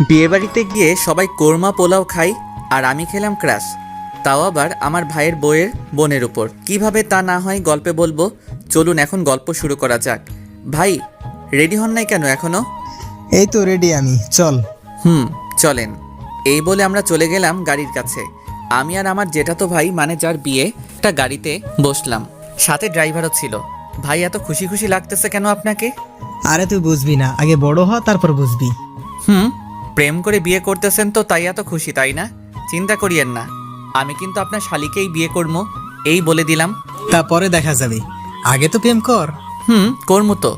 বিয়েবাড়িতে গিয়ে সবাই কোরমা পোলাও খাই আর আমি খেলাম ক্রাশ, তাও আবার আমার ভাইয়ের বউয়ের বোনের উপর। কিভাবে তা না হয় গল্পে বলবো। চলুন এখন গল্প শুরু করা যাক। ভাই রেডি হন নাই কেন এখনো? এই তো রেডি আমি, চল। চলেন। এই বলে আমরা চলে গেলাম গাড়ির কাছে। আমি আর আমার জেঠাতো ভাই মানে যার বিয়ে একটা গাড়িতে বসলাম, সাথে ড্রাইভারও ছিল। ভাই এত খুশি খুশি লাগতেছে কেন আপনাকে? আরে তুই বুঝবি না, আগে বড় হ তারপর বুঝবি। প্রেম করে বিয়ে করতেছেন তো তাই এত খুশি, তাই না? চিন্তা করিয়েন না, আমি কিন্তু আপনার শালিকেই বিয়ে করবো, এই বলে দিলাম। তারপরে দেখা যাবে, আগে তো প্রেম কর। করবো তো।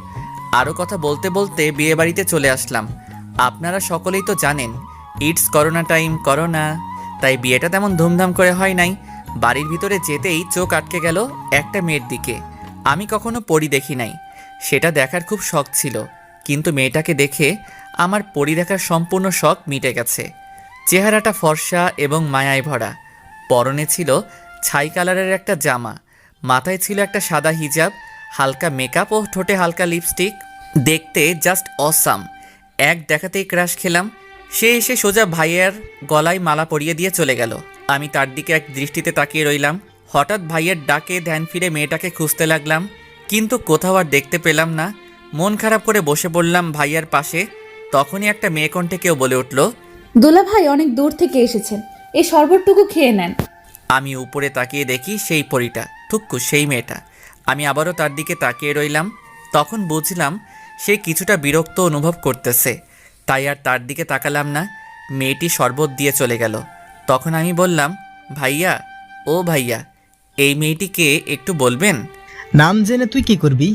আরও কথা বলতে বলতে বিয়ে বাড়িতে চলে আসলাম। আপনারা সকলেই তো জানেন ইটস করোনা টাইম, করোনা, তাই বিয়েটা তেমন ধুমধাম করে হয় নাই। বাড়ির ভিতরে যেতেই চোখ আটকে গেল একটা মেয়ের দিকে। আমি কখনো পরি দেখি নাই, সেটা দেখার খুব শখ ছিল, কিন্তু মেয়েটাকে দেখে আমার পরি দেখার সম্পূর্ণ শখ মিটে গেছে। চেহারাটা ফর্সা এবং মায়ায় ভরা, পরনে ছিল ছাই কালারের একটা জামা, মাথায় ছিল একটা সাদা হিজাব, হালকা মেকআপ ও ঠোঁটে হালকা লিপস্টিক। দেখতে জাস্ট অসাম। এক দেখাতেই ক্রাশ খেলাম। সে এসে সোজা ভাইয়ের গলায় মালা পরিয়ে দিয়ে চলে গেল। আমি তার দিকে এক দৃষ্টিতে তাকিয়ে রইলাম। হঠাৎ ভাইয়ের ডাকে ধ্যান ফিরে মেয়েটাকে খুঁজতে লাগলাম, কিন্তু কোথাও আর দেখতে পেলাম না। মন খারাপ করে বসে পড়লাম ভাইয়ার পাশে। তখনই একটা মেয়ে কণ্ঠে কেউ বলে উঠল, দোলা ভাই অনেক দূর থেকে এসেছেন, এই শরবতটুকু খেয়ে নেন। আমি উপরে তাকিয়ে দেখি সেই পরীটা, ঠুক্কু সেই মেয়েটা। আমি আবারও তার দিকে তাকিয়ে রইলাম। তখন বুঝলাম সে কিছুটা বিরক্ত অনুভব করতেছে, তাই আর তার দিকে তাকালাম না। মেয়েটি শরবত দিয়ে চলে গেল। তখন আমি বললাম, ভাইয়া, ও ভাইয়া, এই মেয়েটিকে একটু বলবেন? নাম জেনে তুই কি করবি?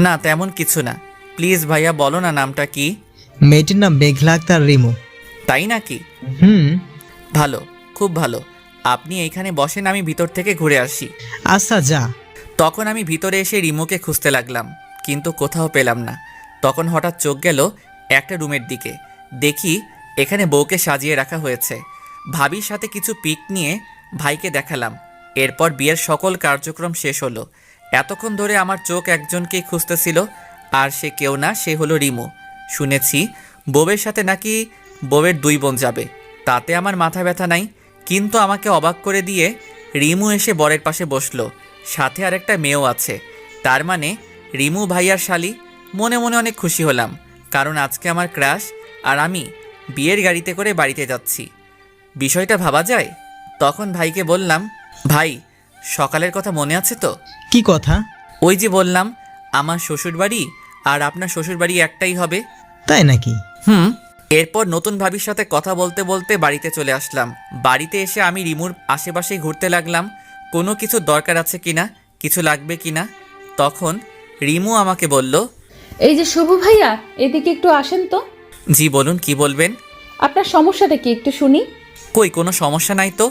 না তেমন কিছু না, প্লিজ ভাইয়া বলো না নামটা কি। মেয়েটির নাম মেঘলা আক্তার রিমু। তাই নাকি? ভালো, খুব ভালো। আপনি এইখানে বসেন, আমি ভিতর থেকে ঘুরে আসি। আচ্ছা যা। তখন আমি ভিতরে এসে রিমুকে খুঁজতে লাগলাম, কিন্তু কোথাও পেলাম না। তখন হঠাৎ চোখ গেল একটা রুমের দিকে। দেখি এখানে বউকে সাজিয়ে রাখা হয়েছে। ভাবির সাথে কিছু পিক নিয়ে ভাইকে দেখালাম। এরপর বিয়ের সকল কার্যক্রম শেষ হলো। এতক্ষণ ধরে আমার চোখ একজনকেই খুঁজতেছিল, আর সে কেউ না, সে হলো রিমু। শুনেছি বউয়ের সাথে নাকি বউয়ের 2 বোন যাবে, তাতে আমার মাথা ব্যথা নাই। কিন্তু আমাকে অবাক করে দিয়ে রিমু এসে বরের পাশে বসলো, সাথে আর একটা মেয়েও আছে। তার মানে রিমু ভাইয়ার শালি। মনে মনে অনেক খুশি হলাম, কারণ আজকে আমার ক্রাশ আর আমি বিয়ের গাড়িতে করে বাড়িতে যাচ্ছি। বিষয়টা ভাবা যায়। তখন ভাইকে বললাম, ভাই সকালের কথা মনে আছে তো? কি কথা? ওই যে বললাম আমার শ্বশুরবাড়ি আর আপনার শ্বশুরবাড়ি একটাই হবে। তাই নাকি? এরপর নতুন ভাবির সাথে কথা বলতে বলতে বাড়িতে চলে আসলাম। বাড়িতে এসে আমি রিমুর আশেপাশে ঘুরতে লাগলাম, কোনো কিছু দরকার আছে কিনা, কিছু লাগবে কিনা। তখন রিমু আমাকে বলল, এই যে শুভ ভাইয়া, এদিকে একটু আসেন তো। জি বলুন, কি বলবেন? আপনার সমস্যাটা কি একটু শুনি। কই কোনো সমস্যা নাই তো,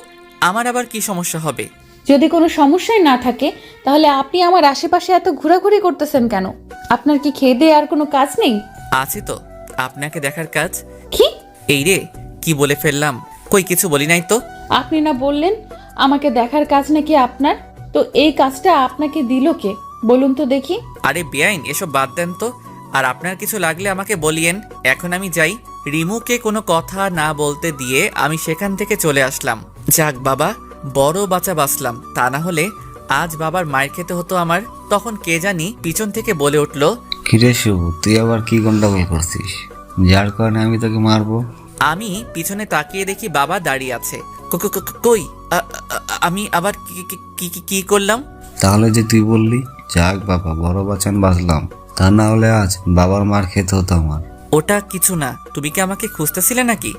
আমার আবার কি সমস্যা হবে? যদি কোনো সমস্যাই না থাকে তাহলে আপনি আমার আশেপাশে এত ঘোরাঘুরি করতেছেন কেন? আপনার কি খেয়ে দিয়ে আর কোনো কাজ নেই? আছে তো, আপনাকে দেখার কাজ। কি? এই রে, কি বলে ফেললাম? কই কিছু বলি নাই তো। আপনি না বললেন আমাকে দেখার কাজ নাকি আপনার? তো এই কাজটা আপনাকে দিল কে বলুন তো দেখি। আরে বেআইন, এসব বাদ দেন তো। আর আপনার কিছু লাগলে আমাকে বলিয়েন, এখন আমি যাই। রিমুকে কোনো কথা না বলতে দিয়ে আমি সেখান থেকে চলে আসলাম। যাক বাবা, বড় বাঁচা বাঁচলাম, তা না হলে আজ বাবার মায়ের খেতে হতো আমার। তখন কে জানি পিছন থেকে বলে উঠল, কিরে শুভ, তুই আবার কি গন্ডগোল করছিস যার কারণে আমি তোকে মারবো? আমি পিছনে তাকিয়ে দেখি বাবা দাঁড়িয়ে আছে। কই আমি আবার কি করলাম? তাহলে যে তুই বললি, যাক বাবা বড় বাঁচান বাঁচলাম, তা না হলে আজ বাবার মার খেতে হতো আমার। ওটা কিছু না, তুমি কি আমাকে খুঁজতেছিলে নাকি?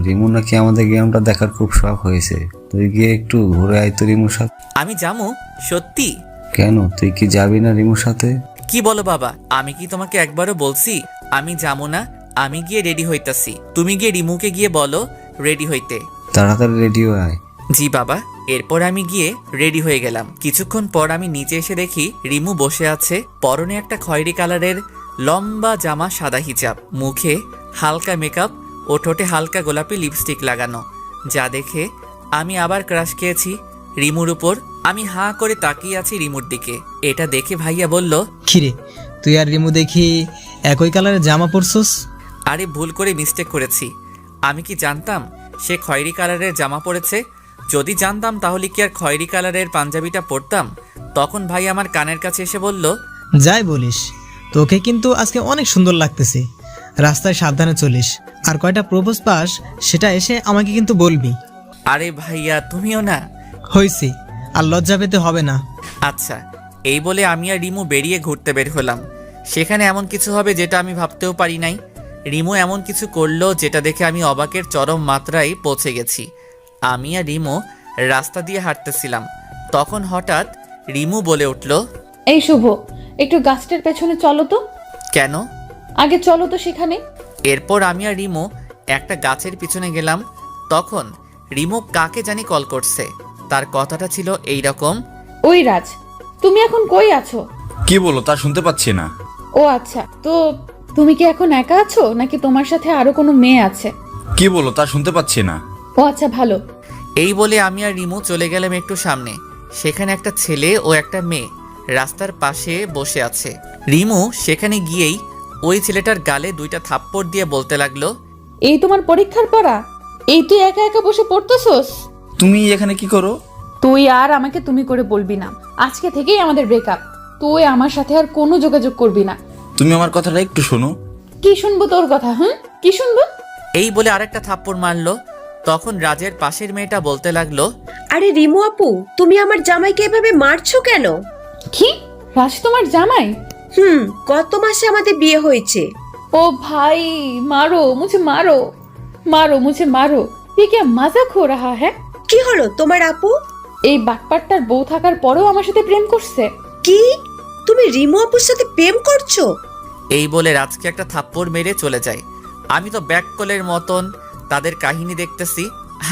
রিমু নাকি আমাদের গেমটা দেখার খুব শখ হয়েছে, তুই গিয়ে একটু ঘুরে আয় তো রিমুর সাথে। আমি যাবো? সত্যি? কেন, তুই কি যাবি না রিমুর সাথে? কি বলো বাবা, আমি কি তোমাকে একবারও বলছি আমি যাবো না? আমি গিয়ে রেডি হইতাছি, তুমি গিয়ে রিমুকে গিয়ে বলো রেডি হইতে। তাড়াতাড়ি রেডি হয়ে আয়। জি বাবা। এরপর আমি গিয়ে রেডি হয়ে গেলাম। কিছুক্ষণ পর আমি নিচে এসে দেখি রিমু বসে আছে, পরনে একটা খয়েরি কালারের লম্বা জামা, সাদা হিজাব, মুখে হালকা মেকআপ ও ঠোঁটে হালকা গোলাপি লিপস্টিক লাগানো। যা দেখে আমি আবার ক্রাশ খেয়েছি রিমুর উপর। আমি হাঁ করে তাকিয়ে আছি রিমুর দিকে। এটা দেখে ভাইয়া বলল, কিরে, তুই আর রিমু দেখি একই কালারের জামা পরছস? আরে ভুল করে মিস্টেক করেছি, আমি কি জানতাম সে খয়েরি কালারের জামা পরেছে? যদি জানতাম তাহলে কি আর খয়েরি কালারের পাঞ্জাবিটা পরতাম? তখন ভাই আমার কানের কাছে এসে বলল, যাই বলিস, তোকে কিন্তু আজকে অনেক সুন্দর লাগতেছে। রাস্তায় সাবধানে চলিস, আর কয়টা প্রপোজ পাস সেটা এসে আমাকে কিন্তু বলবি। আরে ভাইয়া তুমিও না। হইছি, আর লজ্জা পেতে হবে না। আচ্ছা, এই বলে আমি আর রিমু বেরিয়ে ঘুরতে বের হলাম। সেখানে এমন কিছু হবে যেটা আমি ভাবতেও পারি নাই। রিমু এমন কিছু করলো যেটা দেখে আমি অবাকের চরম মাত্রায় পৌঁছে গেছি। আমি আর রিমু রাস্তা দিয়ে হাঁটতেছিলাম, তখন হঠাৎ রিমু বলে উঠল, এই শুভ, একটু গাছটার পেছনে চলো তো। কেন? আগে চলো তো সেখানে। এরপর আমি আর রিমু একটা গাছের পিছনে গেলাম। তখন রিমু কাকে জানি কল করছে। তার কথাটা ছিল এই রকম, ওই রাজ, তুমি এখন কই আছো? কি বলো তা শুনতে পাচ্ছি না। ও আচ্ছা, তো তুমি কি এখন একা আছো নাকি তোমার সাথে আরো কোনো মেয়ে আছে? কি বলো তা শুনতে পাচ্ছি না। ও আচ্ছা, ভালো। এই বলে আমি আর রিমু চলে গেলাম একটু সামনে। সেখানে একটা ছেলে ও একটা মেয়ে রাস্তার পাশে বসে আছে। রিমু সেখানে গিয়েই ওই ছেলেটার গালে 2টা থাপ্পড় দিয়ে বলতে লাগলো, এই তোমার পরীক্ষার পড়া? এই তুই একা একা বসে পড়তেছস? তুমি এখানে কি করো? তুই আর আমাকে তুমি করে বলবি না। আজকে থেকেই আমাদের ব্রেকআপ। তুই আমার সাথে আর কোনো যোগাযোগ করবি না। তুমি আমার কথাটা একটু শোনো। কি শুনবো তোর কথা? কি শুনবো? এই বলে আরেকটা থাপ্পড় মারলো। তখন রাজের পাশের মেয়েটা বলতে লাগলো, আরে রিমু আপু, তুমি আমার জামাইকে এভাবে মারছো কেন? কি? রাজ তোমার জামাই? গত মাসে আমাদের বিয়ে হয়েছে। ओ भाई, मारो मुझे, मारो मारो मुझे, मारो। ये क्या मजाक हो रहा है? কি হলো তোমার আপু? এই বাটপাটটার বউ থাকার পরেও আমার সাথে প্রেম করছে। কি? তুমি রিমু আপুর সাথে প্রেম করছো? এই বলে রাজকে একটা থাপ্পড় মেরে চলে যায়। আমি তো ব্যাককলের মতন তাদের কাহিনী দেখতেছি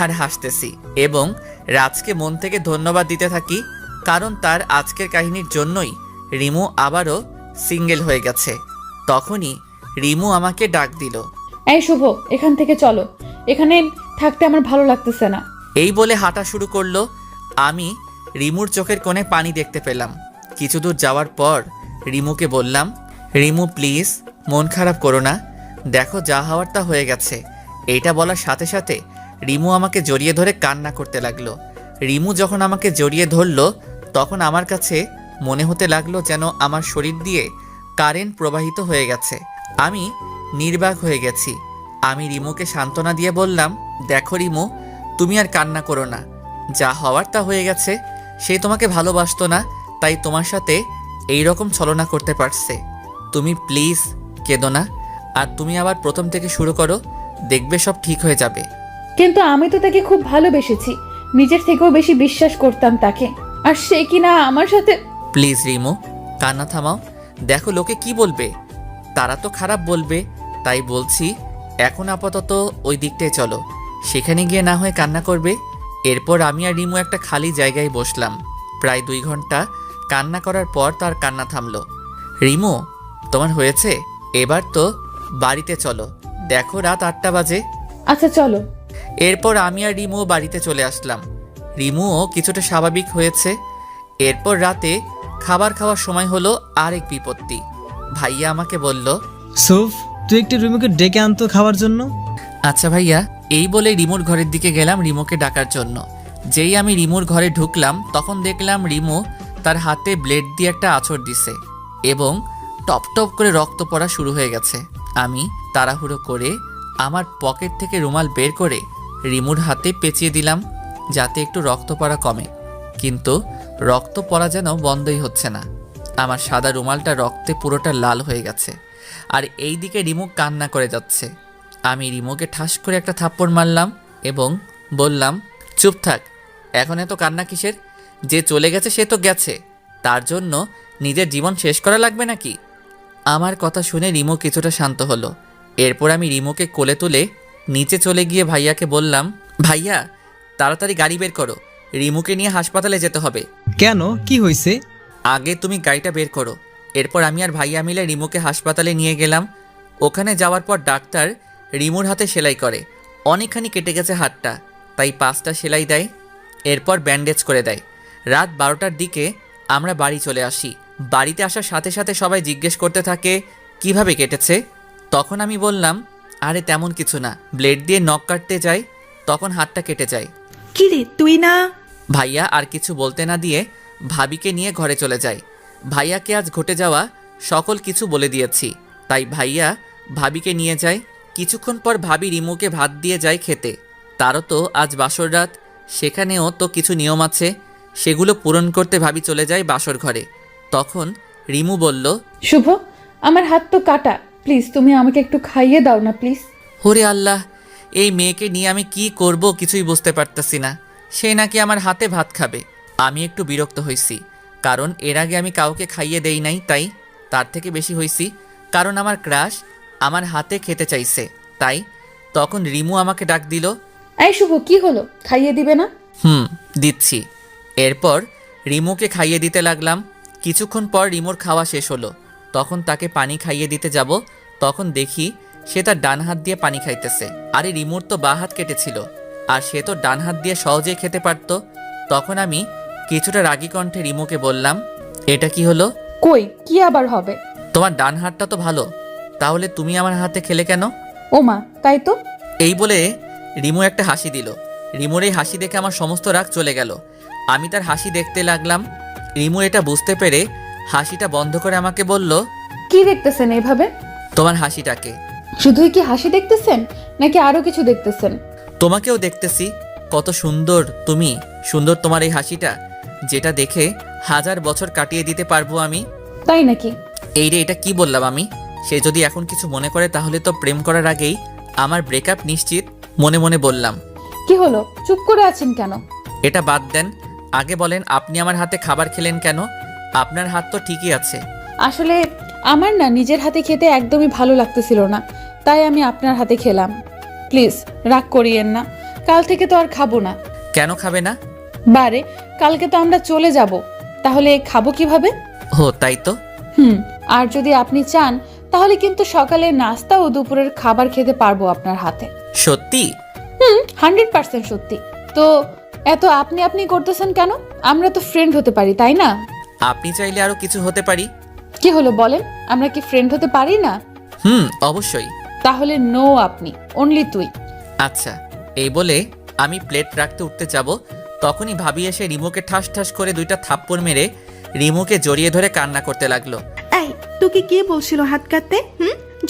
আর হাসতেছি এবং রাজকে মন থেকে ধন্যবাদ দিতে থাকি, কারণ তার আজকের কাহিনীর জন্যই রিমু আবারও সিঙ্গেল হয়ে গেছে। তখনই রিমু আমাকে ডাক দিল। এই শুভ, এখান থেকে চলো, এখানে থাকতে আমার ভালো লাগতেছে না। এই বলে হাঁটা শুরু করলো। আমি রিমুর চোখের কোণে পানি দেখতে পেলাম। কিছু দূর যাওয়ার পর রিমুকে বললাম, রিমু প্লিজ মন খারাপ করো না, দেখো যা হওয়ার তা হয়ে গেছে। এইটা বলার সাথে সাথে রিমু আমাকে জড়িয়ে ধরে কান্না করতে লাগলো। রিমু যখন আমাকে জড়িয়ে ধরলো তখন আমার কাছে মনে হতে লাগলো যেন আমার শরীর দিয়ে কারেন্ট প্রবাহিত হয়ে গেছে। আমি নির্বাক হয়ে গেছি। আমি রিমুকে সান্ত্বনা দিয়ে বললাম, দেখো রিমু, তুমি আর কান্না করো না, যা হওয়ার তা হয়ে গেছে। সে তোমাকে ভালোবাসতো না, তাই তোমার সাথে এই রকম ছলনা করতে পারছে। তুমি প্লিজ কেঁদো না, আর তুমি আবার প্রথম থেকে শুরু করো, দেখবে সব ঠিক হয়ে যাবে। কিন্তু আমি তো তাকে খুব ভালোবেসেছি, নিজের থেকেও বেশি বিশ্বাস করতাম তাকে, আর সে কিনা আমার সাথে। প্লিজ রিমু, কান্না থামাও। দেখো লোকে কি বলবে, তারা তো খারাপ বলবে। তাই বলছি এখন আপাতত ওই দিকটায় চলো, সেখানে গিয়ে না হয় কান্না করবে। এরপর আমি আর রিমু একটা খালি জায়গায় বসলাম। প্রায় 2 ঘন্টা কান্না করার পর তার কান্না থামলো। রিমু, তোমার হয়েছে, এবার তো বাড়িতে চলো, দেখো রাত 8টা বাজে। আচ্ছা চলো। এরপর আমি আর রিমু বাড়িতে চলে আসলাম। রিমুও কিছুটা স্বাভাবিক হয়েছে। এরপর রাতে খাবার খাওয়ার সময় হলো আরেক বিপত্তি। ভাইয়া আমাকে বলল, সুফ, তুই একটু রিমুকে ডেকে আনতো খাওয়ার জন্য। আচ্ছা ভাইয়া। এই বলে রিমুর ঘরের দিকে গেলাম রিমুকে ডাকার জন্য। যেই আমি রিমুর ঘরে ঢুকলাম তখন দেখলাম রিমু তার হাতে ব্লেড দিয়ে একটা আঁচড় দিছে এবং টপ টপ করে রক্ত পড়া শুরু হয়ে গেছে। আমি তাড়াহুড়ো করে আমার পকেট থেকে রুমাল বের করে রিমুর হাতে পেঁচিয়ে দিলাম যাতে একটু রক্ত পড়া কমে, কিন্তু রক্ত পড়া যেন বন্ধই হচ্ছে না। আমার সাদা রুমালটা রক্তে পুরোটা লাল হয়ে গেছে, আর এই দিকে রিমু কান্না করে যাচ্ছে। আমি রিমুকে ঠাস করে একটা থাপ্পড় মারলাম এবং বললাম, চুপ থাক, এখন এত কান্না কিসের? যে চলে গেছে সে তো গেছে, তার জন্য নিজের জীবন শেষ করা লাগবে নাকি? আমার কথা শুনে রিমু কিছুটা শান্ত হলো। এরপর আমি রিমুকে কোলে তুলে নিচে চলে গিয়ে ভাইয়াকে বললাম, ভাইয়া তাড়াতাড়ি গাড়ি বের করো, রিমুকে নিয়ে হাসপাতালে যেতে হবে। কেন, কি হয়েছে? আগে তুমি গাড়িটা বের করো। এরপর আমি আর ভাইয়া মিলে রিমুকে হাসপাতালে নিয়ে গেলাম। ওখানে যাওয়ার পর ডাক্তার রিমুর হাতে সেলাই করে। অনেকখানি কেটে গেছে হাতটা, তাই 5টা সেলাই দেয়, এরপর ব্যান্ডেজ করে দেয়। রাত 12টার দিকে আমরা বাড়ি চলে আসি। বাড়িতে আসার সাথে সাথে সবাই জিজ্ঞেস করতে থাকে কিভাবে কেটেছে। তখন আমি বললাম, আরে তেমন কিছু না, ব্লেড দিয়ে নখ কাটতে যাই, তখন হাতটা কেটে যায়। কিরে তুই না? ভাইয়া আর কিছু বলতে না দিয়ে ভাবিকে নিয়ে ঘরে চলে যায়। ভাইয়াকে আজ ঘটে যাওয়া সকল কিছু বলে দিয়েছি, তাই ভাইয়া ভাবিকে নিয়ে যায়। কিছুক্ষণ পর ভাবি রিমুকে ভাত দিয়ে যায় খেতে। তারও তো আজ বাসর রাত, সেখানেও তো কিছু নিয়ম আছে, সেগুলো পূরণ করতে ভাবি চলে যায় বাসর ঘরে। তখন রিমু বলল, শুভ, আমার হাত তো কাটা, প্লিজ তুমি আমাকে একটু খাইয়ে দাও না প্লিজ। ওরে আল্লাহ, এই মেয়েকে নিয়ে আমি কি করব কিছুই বুঝতে পারতাছি না। সে নাকি আমার হাতে ভাত খাবে। আমি একটু বিরক্ত হইছি, কারণ এর আগে আমি কাউকে খাইয়ে দেই নাই, তাই তার থেকে বেশি হইছি কারণ আমার ক্রাশ আমার হাতে খেতে চাইছে। তাই তখন রিমু আমাকে ডাক দিল। এই শুভ, কি হলো, খাইয়ে দিবে না? দিচ্ছি। এরপর রিমুকে খাইয়ে দিতে লাগলাম। কিছুক্ষণ পর রিমুর খাওয়া শেষ হলো, তখন তাকে পানি খাইয়ে দিতে যাব। তখন দেখি সে তার ডান হাত দিয়ে পানি খাইতেছে। আরে রিমুর তো বাঁ হাত কেটেছিল, আর সে তো ডান হাত দিয়ে সহজেই খেতে পারত। তখন আমি কিছুটা রাগী কণ্ঠে রিমুকে বললাম, এটা কি হলো? কই, কি আবার হবে? তোমার ডান হাতটা তো ভালো, তাহলে তুমি আমার হাতে খেলে কেন? ও মা, তাই তো। এই বলে রিমু একটা হাসি দিল। রিমুর এই হাসি দেখে আমার সমস্ত রাগ চলে গেল। আমি তার হাসি দেখতে লাগলাম। রিমু এটা বুঝতে পেরে হাসিটা বন্ধ করে আমাকে বলল, কি দেখতেছেন এভাবে? তোমার হাসিটাকে। শুধুই কি হাসি দেখতেছেন নাকি আরো কিছু দেখতেছেন? তোমাকেও দেখতেছি, কত সুন্দর তুমি, সুন্দর তোমার এই হাসিটা, যেটা দেখে 1000 বছর কাটিয়ে দিতে পারবো আমি। তাই নাকি? এই রে, এটা কি বললাম আমি? সে যদি এখন কিছু মনে করে তাহলে তো প্রেম করার আগেই আমার ব্রেকআপ নিশ্চিত। মনে মনে বললাম। কি হলো, চুপ করে আছেন কেন? এটা বাদ দেন, আগে বলেন আপনি আমার হাতে খাবার খেলেন কেন? আপনার হাত তো ঠিকই আছে। আসলে আমার না নিজের হাতে খেতে একদমই ভালো লাগতেছিল না, তাই আমি আপনার হাতে খেলাম। প্লিজ রাগ করিয়েন না, কাল থেকে তো আর খাবো না। কেন খাবে না? বারে, কালকে তো আমরা চলে যাব, তাহলে খাবো কিভাবে? ও তাই তো। আর যদি আপনি চান তাহলে কিন্তু সকালে নাস্তা ও দুপুরের খাবার খেতে পারবো আপনার হাতে। সত্যি? 100% সত্যি। তো এত আপনি আপনি করতেছেন কেন? আমরা তো ফ্রেন্ড হতে পারি, তাই না? আপনি চাইলে আরো কিছু হতে পারি। কি হলো বলেন, আমরা কি ফ্রেন্ড হতে পারি না? অবশ্যই। তাহলে নো, আপনি অনলি তুই। আচ্ছা। এই বলে আমি প্লেট রাখতে উঠতে যাব, তখনই ভাবি এসে রিমুকে ঠাস ঠাস করে 2টা থাপ্পড় মেরে রিমুকে জড়িয়ে ধরে কান্না করতে লাগলো। এই, তোকে কে বলছিল হাত কাটতে?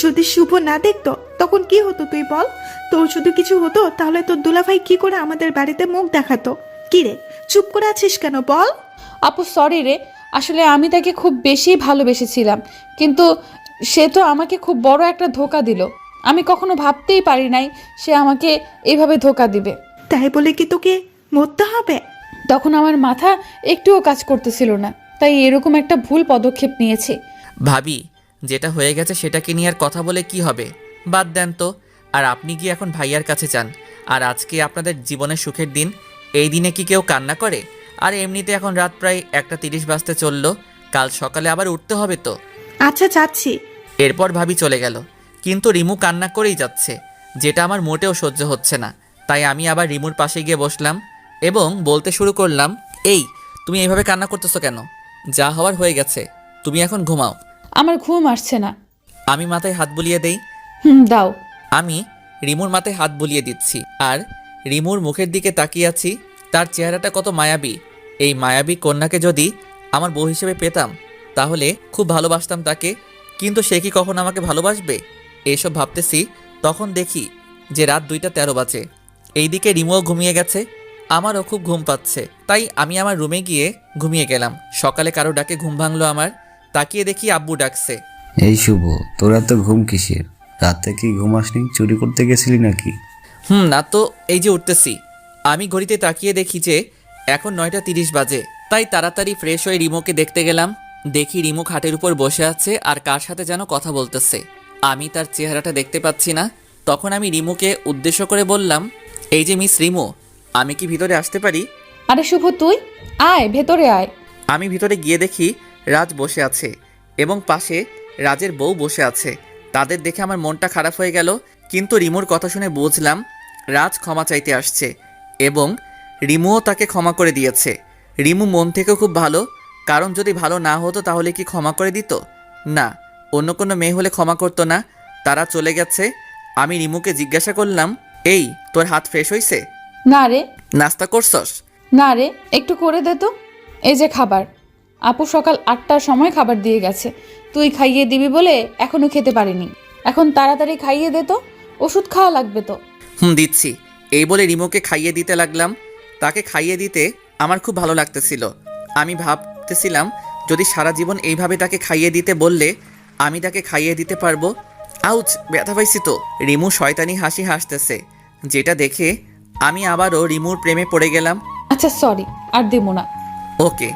যদি শুভ না দেখতো তখন কি হতো তুই বল? তোর যদি কিছু হতো তাহলে তোর দুলাভাই কি করে আমাদের বাড়িতে মুখ দেখাতো? কি রে, চুপ করে আছিস কেন বল? আপু সরি রে, আসলে আমি তাকে খুব বেশি ভালোবেসেছিলাম, কিন্তু সে তো আমাকে খুব বড় একটা ধোকা দিল। আমি কখনো ভাবতেই পারি নাই সে আমাকে এইভাবে ধোকা দিবে। তাই বলে কি তোকে মরতে হবে? তখন আমার মাথা একটুও কাজ করতেছিল না, তাই এরকম একটা ভুল পদক্ষেপ নিয়েছি। ভাবি, যেটা হয়ে গেছে সেটাকে নিয়ে আর কথা বলে কি হবে? বাদ দেন তো। আর আপনি কি এখন ভাইয়ার কাছে যান। আর আজকে আপনাদের জীবনের সুখের দিন, এই দিনে কি কেউ কান্না করে? আর এমনিতে এখন রাত প্রায় 1:30 বাজতে চললো, কাল সকালে আবার উঠতে হবে তো। আচ্ছা যাচ্ছি। এরপর ভাবি চলে গেল, কিন্তু রিমু কান্না করেই যাচ্ছে, যেটা আমার মোটেও সহ্য হচ্ছে না। তাই আমি আবার রিমুর পাশে গিয়ে বসলাম এবং বলতে শুরু করলাম, এই তুমি এইভাবে কান্না করতেছো কেন? যা হওয়ার হয়ে গেছে, তুমি এখন ঘুমাও। আমার ঘুম আসছে না। আমি মাথায় হাত বুলিয়ে দেই। দাও। আমি রিমুর মাথায় হাত বুলিয়ে দিচ্ছি আর রিমুর মুখের দিকে তাকিয়ে আছি। তার চেহারাটা কত মায়াবী। এই মায়াবী কন্যাকে যদি আমার বউ হিসেবে পেতাম তাহলে খুব ভালোবাসতাম তাকে, কিন্তু সে কি কখন আমাকে ভালোবাসবে? এইসব ভাবতেছি, তখন দেখি যে রাত 2:13 বাজে। এইদিকে রিমুও ঘুমিয়ে গেছে, আমারও খুব ঘুম পাচ্ছে, তাই আমি আমার রুমে গিয়ে ঘুমিয়ে গেলাম। সকালে কারো ডাকে ঘুম ভাঙলো আমার, তাকিয়ে দেখি আব্বু ডাকছে। এই শুভ, তোর এত ঘুম কিসের? রাতে কি ঘুম আসনি? চুরি করতে গেছিলি নাকি? না তো, এই যে উঠতেছি। আমি ঘড়িতে তাকিয়ে দেখি যে এখন 9:30 বাজে, তাই তাড়াতাড়ি ফ্রেশ হয়ে রিমোকে দেখতে গেলাম। দেখি রিমো খাটের উপর বসে আছে আর কার সাথে যেন কথা বলতেছে। আমি তার চেহারাটা দেখতে পাচ্ছি না। তখন আমি রিমোকে উদ্দেশ্য করে বললাম, এই যে মিস রিমো, আমি কি ভিতরে আসতে পারি? আরে শুভ, তুই আয়, ভেতরে আয়। আমি ভিতরে গিয়ে দেখি রাজ বসে আছে এবং পাশে রাজের বউ বসে আছে। তাদের দেখে আমার মনটা খারাপ হয়ে গেল, কিন্তু রিমোর কথা শুনে বুঝলাম রাজ ক্ষমা চাইতে আসছে এবং রিমুও তাকে ক্ষমা করে দিয়েছে। রিমু মন থেকেও খুব ভালো, কারণ যদি ভালো না হতো তাহলে কি ক্ষমা করে দিত? না, অন্য কোনো মেয়ে হলে ক্ষমা করতো না। তারা চলে গেছে আমি রিমুকে জিজ্ঞাসা করলাম, এই তোর হাত ফ্রেশ হইছে? না রে, নাস্তা করছস? না রে, একটু করে দে তো। এই যে খাবার, আপু সকাল 8টার সময় খাবার দিয়ে গেছে, তুই খাইয়ে দিবি বলে এখনো খেতে পারিনি। এখন তাড়াতাড়ি খাইয়ে দে তো, ওষুধ খাওয়া লাগবে তো। দিচ্ছি। এই বলে রিমুকে খাইয়ে দিতে লাগলাম। তাকে খাইয়ে দিতে আমার খুব ভালো লাগতেছিল। আমি ভাবতেছিলাম যদি সারা জীবন এইভাবে তাকে খাইয়ে দিতে বললে আমি তাকে খাইয়ে দিতে পারবো। আউচ, ব্যথা পাইছি তো। রিমু শয়তানি হাসি হাসতেছে, যেটা দেখে আমি আবারও রিমুর প্রেমে পড়ে গেলাম। আচ্ছা সরি, আর দেবো না। ওকে।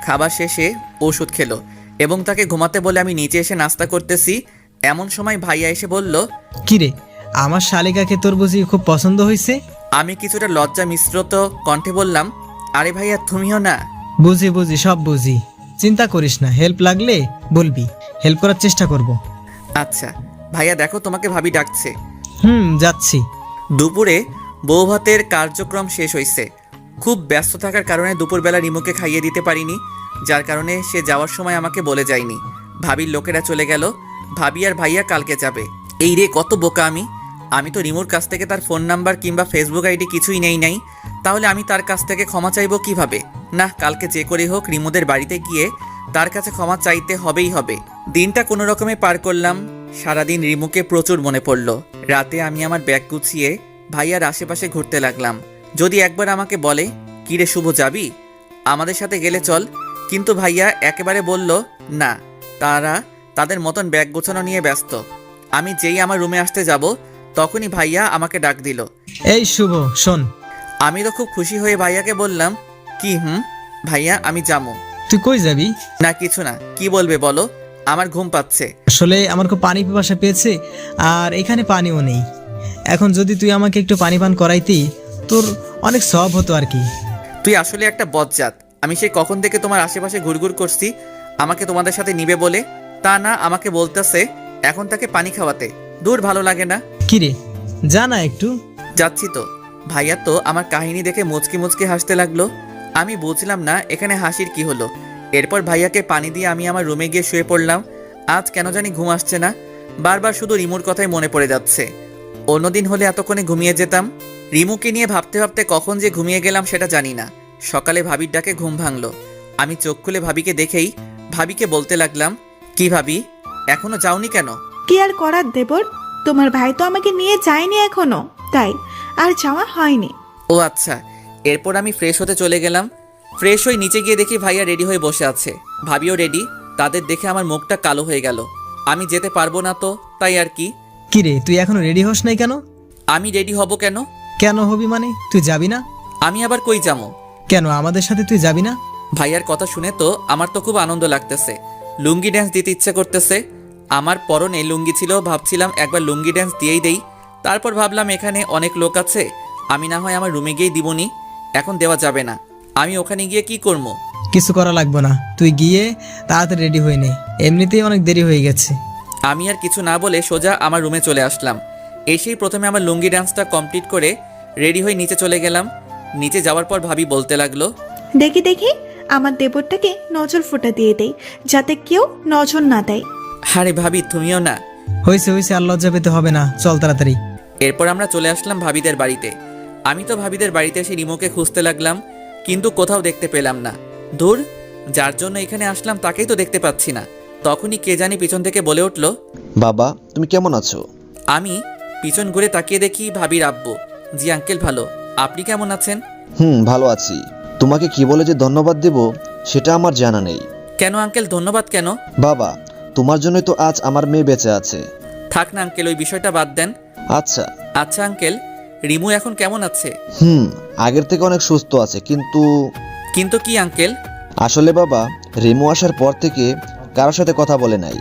খাবার শেষে ওষুধ খেলো এবং তাকে ঘুমাতে বলে আমি নিচে এসে নাস্তা করতেছি। এমন সময় ভাইয়া এসে বলল, কিরে, আমার শালিকাকে তোর বুঝি খুব পছন্দ হয়েছে? আমি কিছুটা লজ্জা মিশ্রিত কণ্ঠে বললাম, আরে ভাইয়া তুমিও না। বুঝি বুঝি, সব বুঝি, চিন্তা করিস না, হেল্প লাগলে বলবি, হেল্প করার চেষ্টা করব। আচ্ছা ভাইয়া, দেখো তোমাকে ভাবি ডাকছে। যাচ্ছি। দুপুরে বউ ভাতের কার্যক্রম শেষ হয়েছে। খুব ব্যস্ত থাকার কারণে দুপুরবেলা রিমুকে খাইয়ে দিতে পারিনি, যার কারণে সে যাওয়ার সময় আমাকে বলে যায়নি। ভাবির লোকেরা চলে গেল। ভাবি আর ভাইয়া কালকে যাবে। এই রে, কত বোকা আমি তো রিমুর কাছ থেকে তার ফোন নাম্বার কিংবা ফেসবুক আইডি কিছুই নাই। তাহলে আমি তার কাছ থেকে ক্ষমা চাইবো কিভাবে? না, কালকে যে করে হোক রিমুদের বাড়িতে গিয়ে তার কাছে ক্ষমা চাইতে হবেই হবে। দিনটা কোনো রকমে পার করলাম। সারাদিন রিমুকে প্রচুর মনে পড়ল। রাতে আমি আমার ব্যাগ গুছিয়ে ভাইয়ার আশেপাশে ঘুরতে লাগলাম। যদি একবার আমাকে বলে, কিরে শুভ যাবি আমাদের সাথে, গেলে চল, কিন্তু ভাইয়া একেবারে বলল না, তারা তাদের মতন ব্যাগ গোছানো নিয়ে ব্যস্ত। আমি যেই আমার রুমে আসতে যাব তখনই ভাইয়া আমাকে ডাক দিল। এই শুভ, শোন। আমি তো খুব খুশি হয়ে ভাইয়াকে বললাম, কি? ভাইয়া আমি যাবো। তুই কই যাবি? না কিছু না। কি বলবে বলো? আমার ঘুম পাচ্ছে। আসলে আমার খুব পানি পিপাসা পেয়েছে, আর এখানে পানিও নেই। এখন যদি তুই আমাকে একটু পানি পান করাইতি, তোর অনেক সব হতো আর কি। তুই আসলে একটা বজ্জাত। আমি সেই কখন থেকে তোমার আশেপাশে ঘুরঘুর করছি আমাকে তোমাদের সাথে নিবে বলে, তা না আমাকে বলতেছে এখন তাকে পানি খাওয়াতে। দূর, ভালো লাগে না। কিরে, যা না একটু। যাচ্ছি তো। ভাইয়া তো আমার কাহিনী দেখে মুচকি মুচকি হাসতে লাগলো। আমি বুঝলাম না এখানে হাসির কি হলো। এরপর ভাইয়াকে পানি দিয়ে আমি আমার রুমে গিয়ে শুয়ে পড়লাম। আজ কেন জানি ঘুম আসছে না, বারবার শুধু রিমুর কথাই মনে পড়ে যাচ্ছে। অন্যদিন হলে এতক্ষণে ঘুমিয়ে যেতাম। রিমুকে নিয়ে ভাবতে ভাবতে কখন যে ঘুমিয়ে গেলাম সেটা জানি না। সকালে ভাবির ডাকে ঘুম ভাঙলো। আমি চোখ খুলে ভাবিকে দেখেই ভাবিকে বলতে লাগলাম, কি ভাবি, এখনো যাওনি কেন? কি আর করার দেবর, তোমার ভাই তো আমাকে নিয়ে যায়নি এখনো, তাই আর যাওয়া হয়নি। ও আচ্ছা। এরপর আমি ফ্রেশ হতে চলে গেলাম। ফ্রেশ হয়ে নিচে গিয়ে দেখি ভাইয়া রেডি হয়ে বসে আছে, ভাবিও রেডি। তাদের দেখে আমার মুখটা কালো হয়ে গেল। আমি যেতে পারবো না তো, তাই আর কি। কিরে, তুই এখনো রেডি হস নাই কেন? আমি রেডি হব কেন? কেন হবি মানে? তুই যাবি না? আমি আবার কই যাবো? কেন আমাদের সাথে তুই যাবি না? ভাইয়ার কথা শুনে তো আমার তো খুব আনন্দ লাগতেছে। লুঙ্গি ড্যান্স দিতে ইচ্ছে করতেছে। আমার পরনে লুঙ্গি ছিল, ভাবছিলাম একবার লুঙ্গি ড্যান্স দিয়েই দেই। তারপর ভাবলাম এখানে অনেক লোক আছে, আমি না হয় আমার রুমে গিয়েই দিবনি। এখন দেওয়া যাবে না। আমি ওখানে গিয়ে কি করবো? কিছু করা লাগবে না, তুই গিয়ে তাড়াতাড়ি রেডি হয়ে নে, এমনিতেই অনেক দেরি হয়ে গেছে। আমি আর কিছু না বলে সোজা আমার রুমে চলে আসলাম। এসেই প্রথমে আমার লুঙ্গি ডান্সটা কমপ্লিট করে রেডি হয়ে নিচে চলে গেলাম। নিচে যাওয়ার পর ভাবি বলতে লাগলো, দেখি দেখি আমার দেবরটাকে নজর ফোঁটা দিয়ে দেই, যাতে কেউ নজর না দেয়। আরে ভাবি তুমিও না। হয়েছে হয়েছে, আর লজ্জা পেতে হবে না, চল তাড়াতাড়ি। এরপর আমরা চলে আসলাম ভাবিদের বাড়িতে। আমি তো ভাবিদের বাড়িতে এসে রিমুকে খুঁজতে লাগলাম, কিন্তু কোথাও দেখতে পেলাম না। দূর, যার জন্য এখানে আসলাম তাকেই তো দেখতে পাচ্ছি না। তখনই কে জানি পিছন থেকে বলে উঠলো, বাবা তুমি কেমন আছো? আমি পিছন ঘুরে তাকিয়ে দেখি ভাবির আব্বু। জি আঙ্কেল, ভালো। আপনি কেমন আছেন? ভালো আছি। তোমাকে কি বলে যে ধন্যবাদ দেব সেটা আমার জানা নেই। কেন আঙ্কেল, ধন্যবাদ কেন? বাবা তোমার জন্যই তো আজ আমার মেয়ে বেঁচে আছে। থাক না আঙ্কেল, ওই বিষয়টা বাদ দেন। আচ্ছা আচ্ছা আঙ্কেল, রিমু এখন কেমন আছে? আগের থেকে অনেক সুস্থ আছে, কিন্তু কিন্তু কি আঙ্কেল? আসলে বাবা, রিমু আসার পর থেকে কারোর সাথে কথা বলে নাই,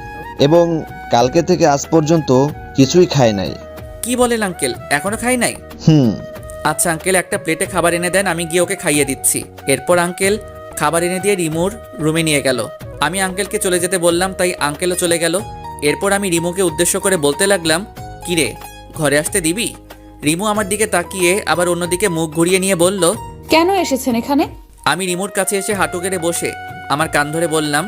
এবং কালকে থেকে আজ পর্যন্ত কিছুই খায় নাই। কি বলেন আঙ্কেল, এখনো খাই নাই? আচ্ছা আঙ্কেল, একটা প্লেটে খাবার এনে দেন, আমি গিয়ে ওকে খাইয়ে দিচ্ছি। এরপর আঙ্কেল খাবার এনে দিয়ে রিমুর রুমে নিয়ে গেল। আমি আঙ্কেলকে চলে যেতে বললাম, তাই আঙ্কেলও চলে গেল। এরপর আমি রিমুকে উদ্দেশ্য করে বলতে লাগলাম, কিরে ঘরে আসতে দিবি? রিমু আমার দিকে তাকিয়ে আবার অন্যদিকে মুখ ঘুরিয়ে নিয়ে বলল, কেন এসেছেন এখানে? আমি রিমুর কাছে এসে হাঁটু গেড়ে বসে আমার কান ধরে বললাম,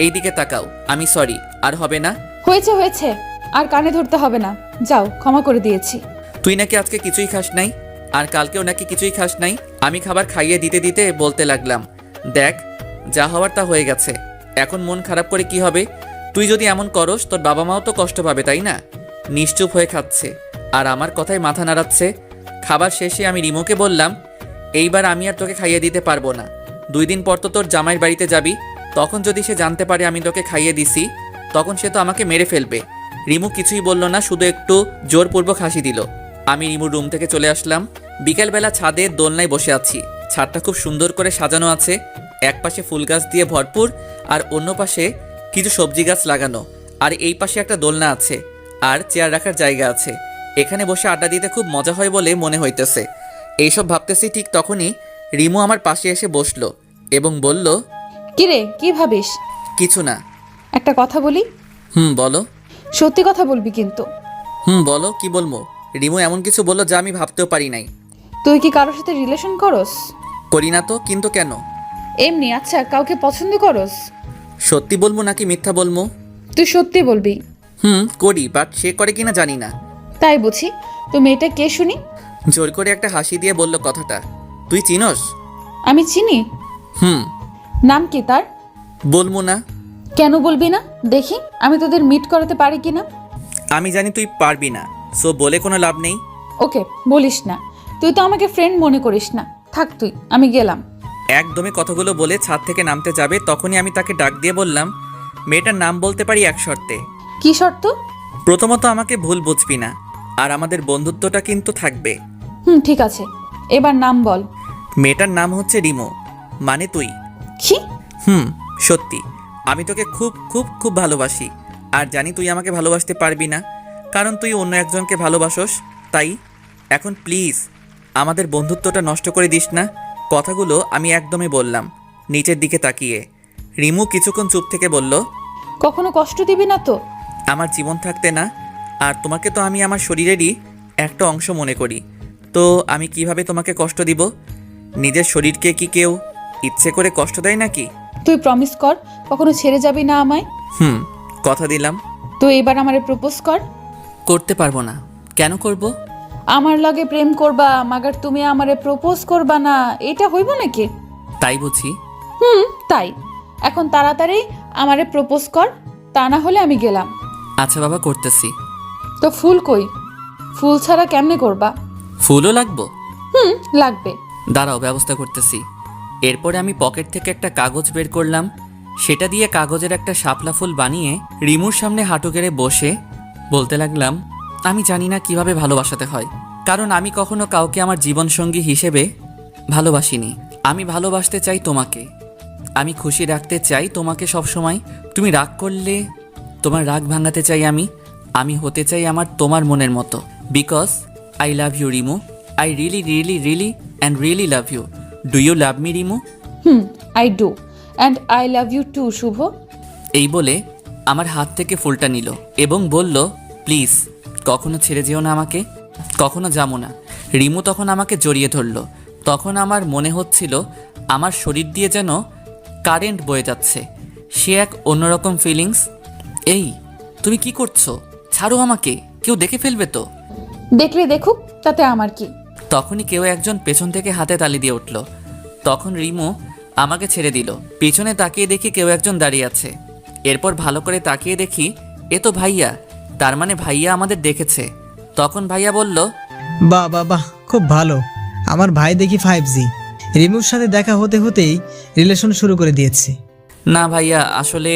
এই দিকে তাকাও। আমি সরি, আর হবে না। হয়েছে হয়েছে, আর কানে ধরতে হবে না, যাও, ক্ষমা করে দিয়েছি। তুই নাকি আজকে কিছুই খাস নাই, আর কালকেও নাকি কিছুই খাস নাই। আমি খাবার খাইয়ে দিতে দিতে বলতে লাগলাম, দেখ যা হওয়ার তা হয়ে গেছে, এখন মন খারাপ করে কি হবে? তুই যদি এমন করস তোর বাবা মাও তো কষ্ট পাবে, তাই না? নিশ্চুপ হয়ে খাচ্ছে আর আমার কথায় মাথা নাড়াচ্ছে। খাবার শেষে আমি রিমোকে বললাম, এইবার আমি আর তোকে খাইয়ে দিতে পারবো না। 2 দিন পর তো তোর জামাইয়ের বাড়িতে যাবি, তখন যদি সে জানতে পারে আমি তোকে খাইয়ে দিছি, তখন সে তো আমাকে মেরে ফেলবে। রিমু কিছুই বলল না, শুধু একটু জোরপূর্বক হাসি দিল। আমি রিমুর রুম থেকে চলে আসলাম। বিকেলবেলা ছাদে দোলনায় বসে আছি। ছাদটা খুব সুন্দর করে সাজানো আছে, এক পাশে ফুল গাছ দিয়ে ভরপুর আর অন্য পাশে কিছু সবজি গাছ লাগানো, আর এই পাশে একটা দোলনা আছে আর চেয়ার রাখার জায়গা আছে। এখানে বসে আড্ডা দিতে খুব মজা হয় বলে মনে হইতেছে। এইসব ভাবতেছি, ঠিক তখনই রিমু আমার পাশে এসে বসলো এবং বলল, কিরে, কি ভাবিস? কিছু না। একটা কথা বলি? বলো। সত্যি কথা বলবি কিন্তু। বলো, কি বলবো? রিমু এমন কিছু বললো যা আমি ভাবতেও পারি নাই। তুই কি কারোর সাথে রিলেশন করস? করি না তো, কিন্তু কেন? এমনি। আচ্ছা, কাউকে পছন্দ করস? সত্যি বলবো নাকি মিথ্যা বলবো? তুই সত্যি বলবি। করি, বাট সে করে কিনা জানি না। তাই বুঝি। তো মেয়েটা কে শুনি? জোর করে একটা হাসি দিয়ে বলল কথাটা। তুই চিনস? আমি চিনি। হুম। নাম কি তার? বলবো না। কেন বলবি না? দেখি আমি তোদের মিট করাতে পারি কিনা। আমি জানি তুই পারবি না, সো বলে কোনো লাভ নেই। ওকে, বলিস না। তুই তো আমাকে ফ্রেন্ড মনে করিস না। থাক তুই, আমি গেলাম। একদমই কথাগুলো বলে ছাদ থেকে নামতে যাবে, তখনই আমি তাকে ডাক দিয়ে বললাম, মেয়েটার নাম বলতে পারি এক শর্তে। কি শর্ত? প্রথমত আমাকে ভুল বুঝবি না, আর আমাদের বন্ধুত্বটা কিন্তু থাকবে। ঠিক আছে, এবার নাম বল। মেয়েটার নাম হচ্ছে রিমো, মানে তুই। কি? সত্যি আমি তোকে খুব খুব খুব ভালোবাসি, আর জানি তুই আমাকে ভালোবাসতে পারবি না, কারণ তুই অন্য একজনকে ভালোবাসোস। তাই এখন প্লিজ আমাদের বন্ধুত্বটা নষ্ট করে দিস না। কথাগুলো আমি একদমই বললাম নিচের দিকে তাকিয়ে। রিমু কিছুক্ষণ চুপ থেকে বলল, কখনো কষ্ট দিবি না তো? আমার জীবন থাকতে না, আর তোমাকে তো আমি আমার শরীরেরই একটা অংশ মনে করি, তো আমি কিভাবে তোমাকে কষ্ট দিব? নিজের শরীরকে কি কেউ ইচ্ছে করে কষ্ট দেয় নাকি? তুই প্রমিস কর কখনো ছেড়ে যাবি না আমায়। কথা দিলাম। তুই এবার আমারে প্রপোজ কর। করতে পারবো না। কেন করব? আমার লগে প্রেম করবা, মাগার তুমি আমারে প্রপোজ করবা না, এটা হইব নাকি? তাই বুঝি? তাই। এখন তাড়াতাড়ি আমারে প্রপোজ কর, তা না হলে আমি গেলাম। আচ্ছা বাবা, করতেছি। তো ফুল কই? ফুল ছাড়া কেমনে করবা? ফুলও লাগবো? লাগবে। দাঁড়াও, ব্যবস্থা করতেছি। এরপরে আমি পকেট থেকে একটা কাগজ বের করলাম, সেটা দিয়ে কাগজের একটা শাপলা ফুল বানিয়ে রিমুর সামনে হাঁটু গেড়ে বসে বলতে লাগলাম, আমি জানি না কিভাবে ভালোবাসাতে হয়, কারণ আমি কখনো কাউকে আমার জীবনসঙ্গী হিসেবে ভালোবাসিনি। আমি ভালোবাসতে চাই তোমাকে, আমি খুশি রাখতে চাই তোমাকে সব সময়। তুমি রাগ করলে তোমার রাগ ভাঙাতে চাই আমি হতে চাই আমার তোমার মনের মতো। Because I love you Rimu, I really really really and really love you. Do you love me Rimu? I do, and I love you too Shubho. এই বলে আমার হাত থেকে ফুলটা নিল এবং বলল, প্লিজ কখনো ছেড়ে যেও না আমাকে, কখনো যাবো না। রিমু তখন আমাকে জড়িয়ে ধরল। তখন আমার মনে হচ্ছিল আমার শরীর দিয়ে যেন কারেন্ট বয়ে যাচ্ছে। সে এক অন্যরকম ফিলিংস। এই তুমি কি করছো? ছাড়ো আমাকে, কেউ দেখে ফেলবে তো। দেখলে দেখুক, তাতে আমার কি। তখনই কেউ একজন পেছন থেকে হাতে তালি দিয়ে উঠল। তখন রিমু আমাকে ছেড়ে দিল। পিছনে তাকিয়ে দেখি কেউ একজন দাঁড়িয়ে আছে। এরপর ভালো করে তাকিয়ে দেখি এ তো ভাইয়া, তার মানে ভাইয়া আমাদের দেখেছে। তখন ভাইয়া বলল, বাহ বাহ বাহ, খুব ভালো। আমার ভাই দেখি 5G। রিমুর সাথে দেখা হতে হতেই রিলেশন শুরু করে দিয়েছে। না ভাইয়া, আসলে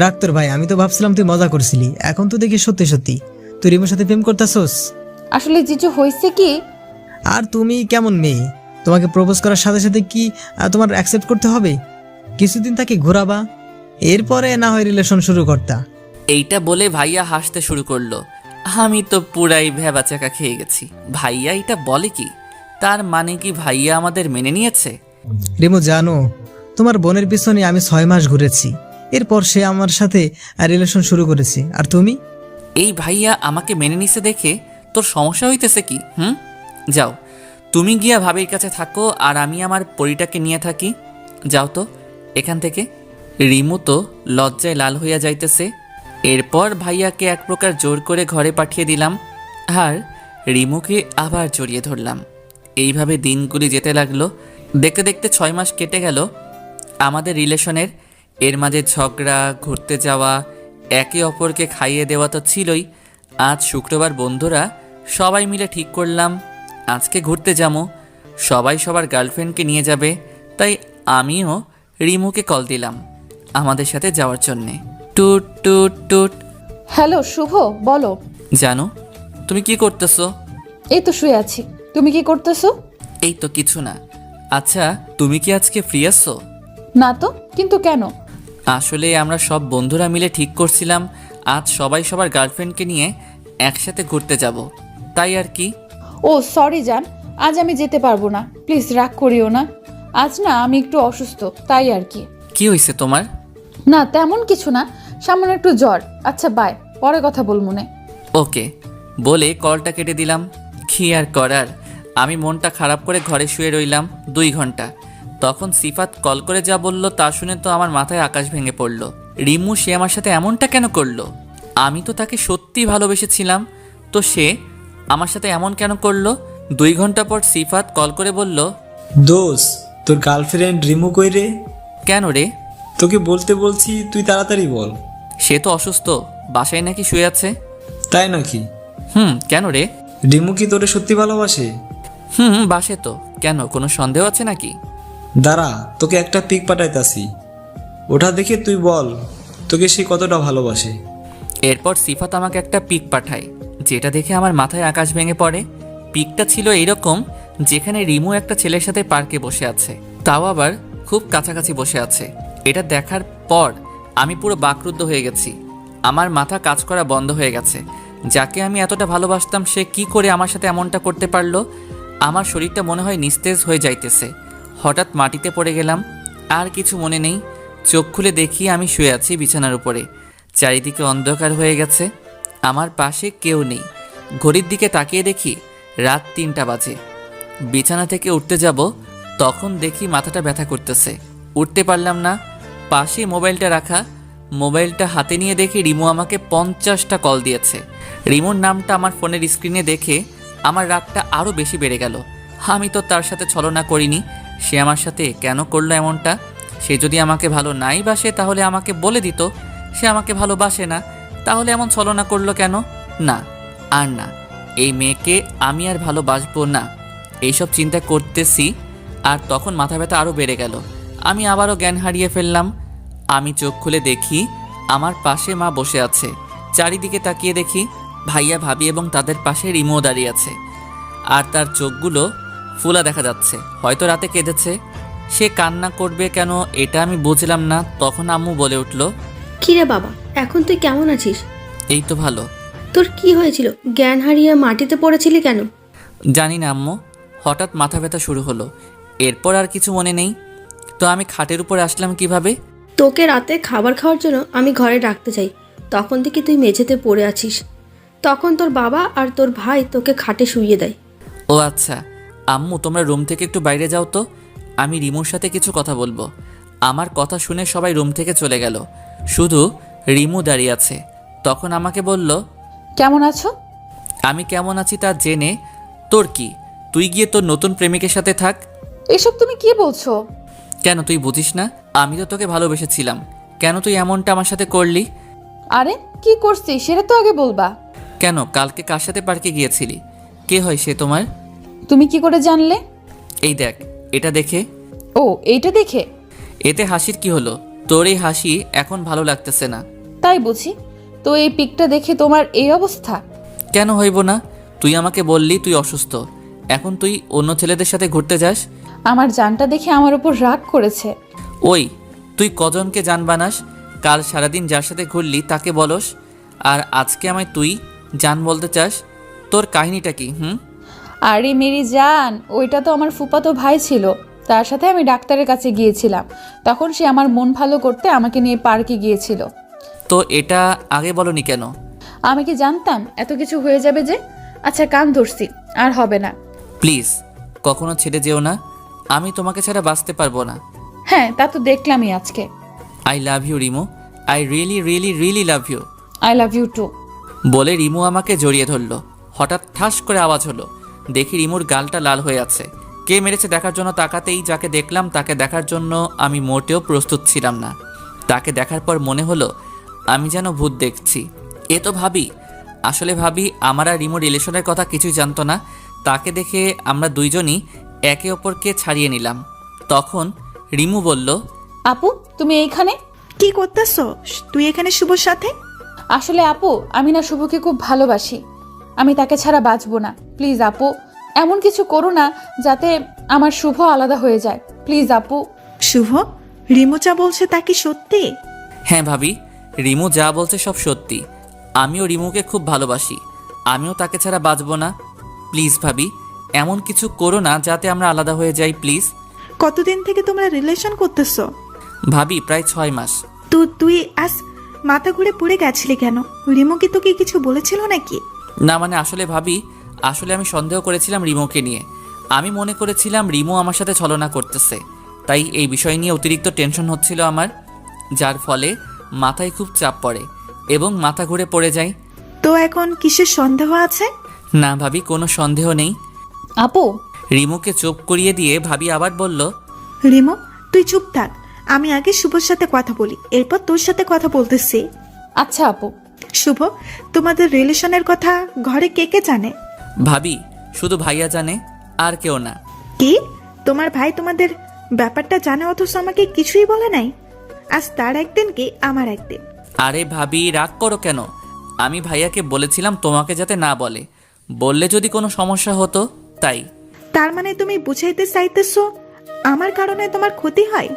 রাখ তোর ভাই, আমি তো ভাবছিলাম তুই মজা করছিলি, এখন তো দেখি সত্যি সত্যি তুই রিমুর সাথে প্রেম করতেছস। আসলে জিজু হয়েছে কি, আর তুমি কেমন মেয়ে, তোমাকে প্রপোজ করার সাথে সাথে কি তোমার অ্যাকসেপ্ট করতে হবে? কিছুদিন তাকে ঘোরাবা, এরপরে না হয় রিলেশন শুরু করতা। এইটা বলে ভাইয়া হাসতে শুরু করলো। আমি তো পুরাই ভেবাচাকা খেয়ে গেছি। ভাইয়া এটা বলে কি? তার মানে কি ভাইয়া আমাদের মেনে নিয়েছে? রিমু জানো, তোমার বোনের পিছনে আমি 6 মাস ঘুরেছি, এরপর সে আমার সাথে রিলেশন শুরু করেছে। আর তুমি? এই ভাইয়া আমাকে মেনে নিছে দেখে তোর সমস্যা হইতেছে কি? যাও, তুমি গিয়া ভাবির কাছে থাকো, আর আমি আমার পরিটাকে নিয়ে থাকি। যাও তো এখান থেকে। রিমু তো লজ্জায় লাল হইয়া যাইতেছে। এরপর ভাইয়াকে এক প্রকার জোর করে ঘরে পাঠিয়ে দিলাম আর রিমুকে আবার জড়িয়ে ধরলাম। এইভাবে দিনগুলি যেতে লাগলো। দেখতে দেখতে 6 মাস কেটে গেল আমাদের রিলেশনের। এর মাঝে ঝগড়া, ঘুরতে যাওয়া, একে অপরকে খাইয়ে দেওয়া তো ছিলই। আজ শুক্রবার বন্ধুরা সবাই মিলে ঠিক করলাম আজকে ঘুরতে যাবো। সবাই সবার গার্লফ্রেন্ডকে নিয়ে যাবে, তাই আমিও রিমুকে কল দিলাম আমাদের সাথে যাওয়ার জন্যে। টুট টুট টুট। হ্যালো শুভ, বলো। জানো তুমি কি করতেছো? এই তো শুয়ে আছি। তুমি কি করতেছো? এই তো কিছু না। আচ্ছা তুমি কি আজকে ফ্রি আছো? না তো, কিন্তু কেন? আসলে আমরা সব বন্ধুরা মিলে ঠিক করছিলাম আজ সবাই সবার গার্লফ্রেন্ডকে নিয়ে একসাথে ঘুরতে যাব, তাই আর কি। ও সরি জান, আজ আমি যেতে পারবো না, প্লিজ রাগ করিও না। আজ না আমি একটু অসুস্থ, তাই আর কি। কি হয়েছে তোমার? না তেমন কিছু না, সামান্য একটু জ্বর। আচ্ছা বাই, পরে কথা বল মনে। ওকে বলে কলটা কেটে দিলাম। কি আর করার, আমি মনটা খারাপ করে ঘরে শুয়ে রইলাম 2 ঘন্টা। তখন সিফাত কল করে যা বলল তা শুনে তো আমার মাথায় আকাশ ভেঙে পড়ল। রিমু সে আমার সাথে এমনটা কেন করলো? আমি তো তাকে সত্যি ভালোবেসেছিলাম, তো সে আমার সাথে এমন কেন করলো? 2 ঘন্টা পর সিফাত কল করে বলল, দোষ, তোর গার্লফ্রেন্ড রিমু কই রে? কেন রে? তোকে বলতে বলছি, তুই তাড়াতাড়ি বল। সে তো অসুস্থ, বাসায় নাকি শুয়ে আছে। তাই নাকি? কেন রে? রিমু কি তোরে সত্যি ভালোবাসে? বাসে তো। কেন, কোনো সন্দেহ আছে নাকি? দাঁড়া, তোকে একটা পিক পাঠাইতাছি, ওটা দেখে তুই বল তোকে সে কতটা ভালোবাসে। এরপর সিফাত আমাকে একটা পিক পাঠায়, যেটা দেখে আমার মাথায় আকাশ ভেঙে পড়ে। পিকটা ছিল এইরকম, যেখানে রিমু একটা ছেলের সাথে পার্কে বসে আছে, তাও আবার খুব কাছাকাছি বসে আছে। এটা দেখার পর আমি পুরো বাকরুদ্ধ হয়ে গেছি। আমার মাথা কাজ করা বন্ধ হয়ে গেছে। যাকে আমি এতটা ভালোবাসতাম সে কি করে আমার সাথে এমনটা করতে পারলো? আমার শরীরটা মনে হয় নিস্তেজ হয়ে যাইতেছে। হঠাৎ মাটিতে পড়ে গেলাম, আর কিছু মনে নেই। চোখ খুলে দেখি আমি শুয়ে আছি বিছানার উপরে। চারিদিকে অন্ধকার হয়ে গেছে, আমার পাশে কেউ নেই। ঘড়ির দিকে তাকিয়ে দেখি রাত 3টা বাজে। বিছানা থেকে উঠতে যাব, তখন দেখি মাথাটা ব্যথা করতেছে, উঠতে পারলাম না। পাশে মোবাইলটা রাখা, মোবাইলটা হাতে নিয়ে দেখি রিমু আমাকে 50টা কল দিয়েছে। রিমুর নামটা আমার ফোনের স্ক্রিনে দেখে আমার রাগটা আরও বেশি বেড়ে গেল। আমি তো তার সাথে ছলনা করিনি, সে আমার সাথে কেন করলো এমনটা? সে যদি আমাকে ভালো নাই বাসে তাহলে আমাকে বলে দিত। সে আমাকে ভালোবাসে না, তাহলে এমন ছলনা করলো কেন? না, আর না, এই মেয়েকে আমি আর ভালোবাসবো না। এইসব চিন্তা করতেছি, আর তখন মাথা ব্যথা আরও বেড়ে গেল। আমি আবারও জ্ঞান হারিয়ে ফেললাম। আমি চোখ খুলে দেখি আমার পাশে মা বসে আছে। চারিদিকে তাকিয়ে দেখি ভাইয়া, ভাবি এবং তাদের পাশে রিমো দাঁড়িয়ে আছে, আর তার চোখগুলো ফুলা দেখা যাচ্ছে, হয়তো রাতে কেঁদেছে। সে কান্না করবে কেন এটা আমি বুঝলাম না। তখন আম্মু বলে উঠল, কিরে বাবা, এখন তুই কেমন আছিস? এই তো ভালো। তোর কি হয়েছিল? জ্ঞান হারিয়ে মাটিতে পড়েছিলি কেন? জানি না আম্মু, হঠাৎ মাথা ব্যথা শুরু হলো, এরপর আর কিছু মনে নেই। তো আমি খাটের উপর আসলাম কিভাবে? তোকে রাতে খাবার খাওয়ার জন্য আমি ঘরে ডাকতে চাই, তখন থেকে তুই মেঝেতে পড়ে আছিস। তখন তোর বাবা আর তোর ভাই তোকে খাটে শুইয়ে দেয়। ও আচ্ছা, আম্মু তোমরা রুম থেকে একটু বাইরে যাও তো, আমি রিমুর সাথে কিছু কথা বলবো। আমার কথা শুনে সবাই রুম থেকে চলে গেল, শুধু রিমু দাঁড়িয়ে আছে। তখন আমাকে বলল, কেমন আছো? আমি কেমন আছি তা জেনে তোর কি? তুই গিয়ে তোর নতুন প্রেমিকের সাথে থাক। এসব তুমি কি বলছো? কেন তুই বুঝিস না? আমি তো তোকে ভালোবেসেছিলাম, কেন তুই এমনটা আমার সাথে করলি? আরে কি করছি সেটা তো আগে বলবা। কেন, কালকে কার সাথে পার্কে গিয়েছিলি? কে হয় সে তোমার? তুমি কি করে জানলে? এই দেখ, এটা দেখে। ও এইটা দেখে? এতে হাসির কি হলো? তোর এই হাসি এখন ভালো লাগতেছে না। তাই বুঝি। তো এই পিকটা দেখে তোমার এই অবস্থা? কেন হইব না? তুই আমাকে বললি তুই অসুস্থ, এখন তুই অন্য ছেলেদের সাথে ঘুরতে যাস। আমার জানটা দেখে আমার উপর রাগ করেছে। ওই, তুই কজনকে জান বানাস? কাল সারাদিন যার সাথে ঘুরলি তাকে বলস, আর আজকে আমায় তুই জান বলতে চাস? তোর কাহিনীটা কি? আরে মেরি জান, ওইটা তো আমার ফুফাতো ভাই ছিল, তার সাথে আমি ডাক্তারের কাছে গিয়েছিলাম। তখন সে আমার মন ভালো করতে আমাকে নিয়ে পার্কে গিয়েছিল। তো এটা আগে বলনি কেন? আমি কি জানতাম এত কিছু হয়ে যাবে যে? আচ্ছা কান ধরছি, আর হবে না। প্লিজ কখনো ছেড়ে যেও না, আমি তোমাকে ছাড়া বাঁচতে পারবো না। হ্যাঁ তা তো দেখলামই আজকে। I love you Rimo, I really really really love you. I love you too. বলে রিমু আমাকে জড়িয়ে ধরল। হঠাৎ ঠাস করে আওয়াজ হলো। দেখি রিমুর গালটা লাল হয়ে আছে। কে মেরেছে দেখার জন্য তাকাতেই যাকে দেখলাম তাকে দেখার জন্য আমি মোটেও প্রস্তুত ছিলাম না। তাকে দেখার পর মনে হলো আমি যেন ভূত দেখছি। এ তো ভাবি। আসলে ভাবি আমার আর রিমুর রিলেশনের কথা কিছুই জানতো না। তাকে দেখে আমরা দুইজনই একে অপরকে ছাড়িয়ে নিলাম। তখন রিমু বলল, আপু তুমি এইখানে? কি করতেছো তুই এখানে শুভর সাথে? আসলে আপু আমি না শুভকে খুব ভালোবাসি। আমি তাকে ছাড়া বাঁচবো না। প্লিজ আপু এমন কিছু করো না যাতে আমার শুভ আলাদা হয়ে যায়। প্লিজ আপু। শুভ, রিমু যা বলছে তা কি সত্যি? হ্যাঁ ভাবি, রিমু যা বলছে সব সত্যি। আমিও রিমুকে খুব ভালোবাসি। আমিও তাকে ছাড়া বাঁচব না। প্লিজ ভাবি এমন কিছু করো না যাতে আমরা আলাদা হয়ে যাই প্লিজ। কতদিন থেকে তোমরা রিলেশন করতেছো? ভাবি প্রায় 6 মাস। তুই আজ মাথা ঘুরে পড়ে গেছিলি কেন? রিমু কি তোকে কিছু বলেছিল নাকি? না মানে আসলে ভাবি, আসলে আমি সন্দেহ করেছিলাম রিমুকে নিয়ে। আমি মনে করেছিলাম রিমু আমার সাথে ছলনা করতেছে। তাই এই বিষয় নিয়ে অতিরিক্ত টেনশন হচ্ছিল আমার, যার ফলে মাথায় খুব চাপ পড়ে এবং মাথা ঘুরে পড়ে যায়। তো এখন কিসের সন্দেহ আছে? না ভাবি কোনো সন্দেহ নেই। আপু রিমুকে চুপ করিয়ে দিয়ে ভাবি আবার বলল, রিমু তুই চুপ থাক, আমি আগে শুভর সাথে কথা বলি, এরপর তোর সাথে কথা বলতেছি। আচ্ছা আপু। শুভ, তোমাদের রিলেশনের কথা ঘরে কে কে জানে? ভাবি শুধু ভাইয়া জানে, আর কেউ না। কি তোমার ভাই তোমাদের ব্যাপারটা জানে অথচ আমাকে কিছুই বলে নাই? আজ তার একদিন কি আমার একদিন। আরে ভাবি রাগ করো কেন? আমি ভাইয়াকে বলেছিলাম তোমাকে যাতে না বলে, বললে যদি কোনো সমস্যা হতো তাই। তার মানে তুমি বুঝাইতে চাইতেছো আমার কারণে তোমার ক্ষতি হয়?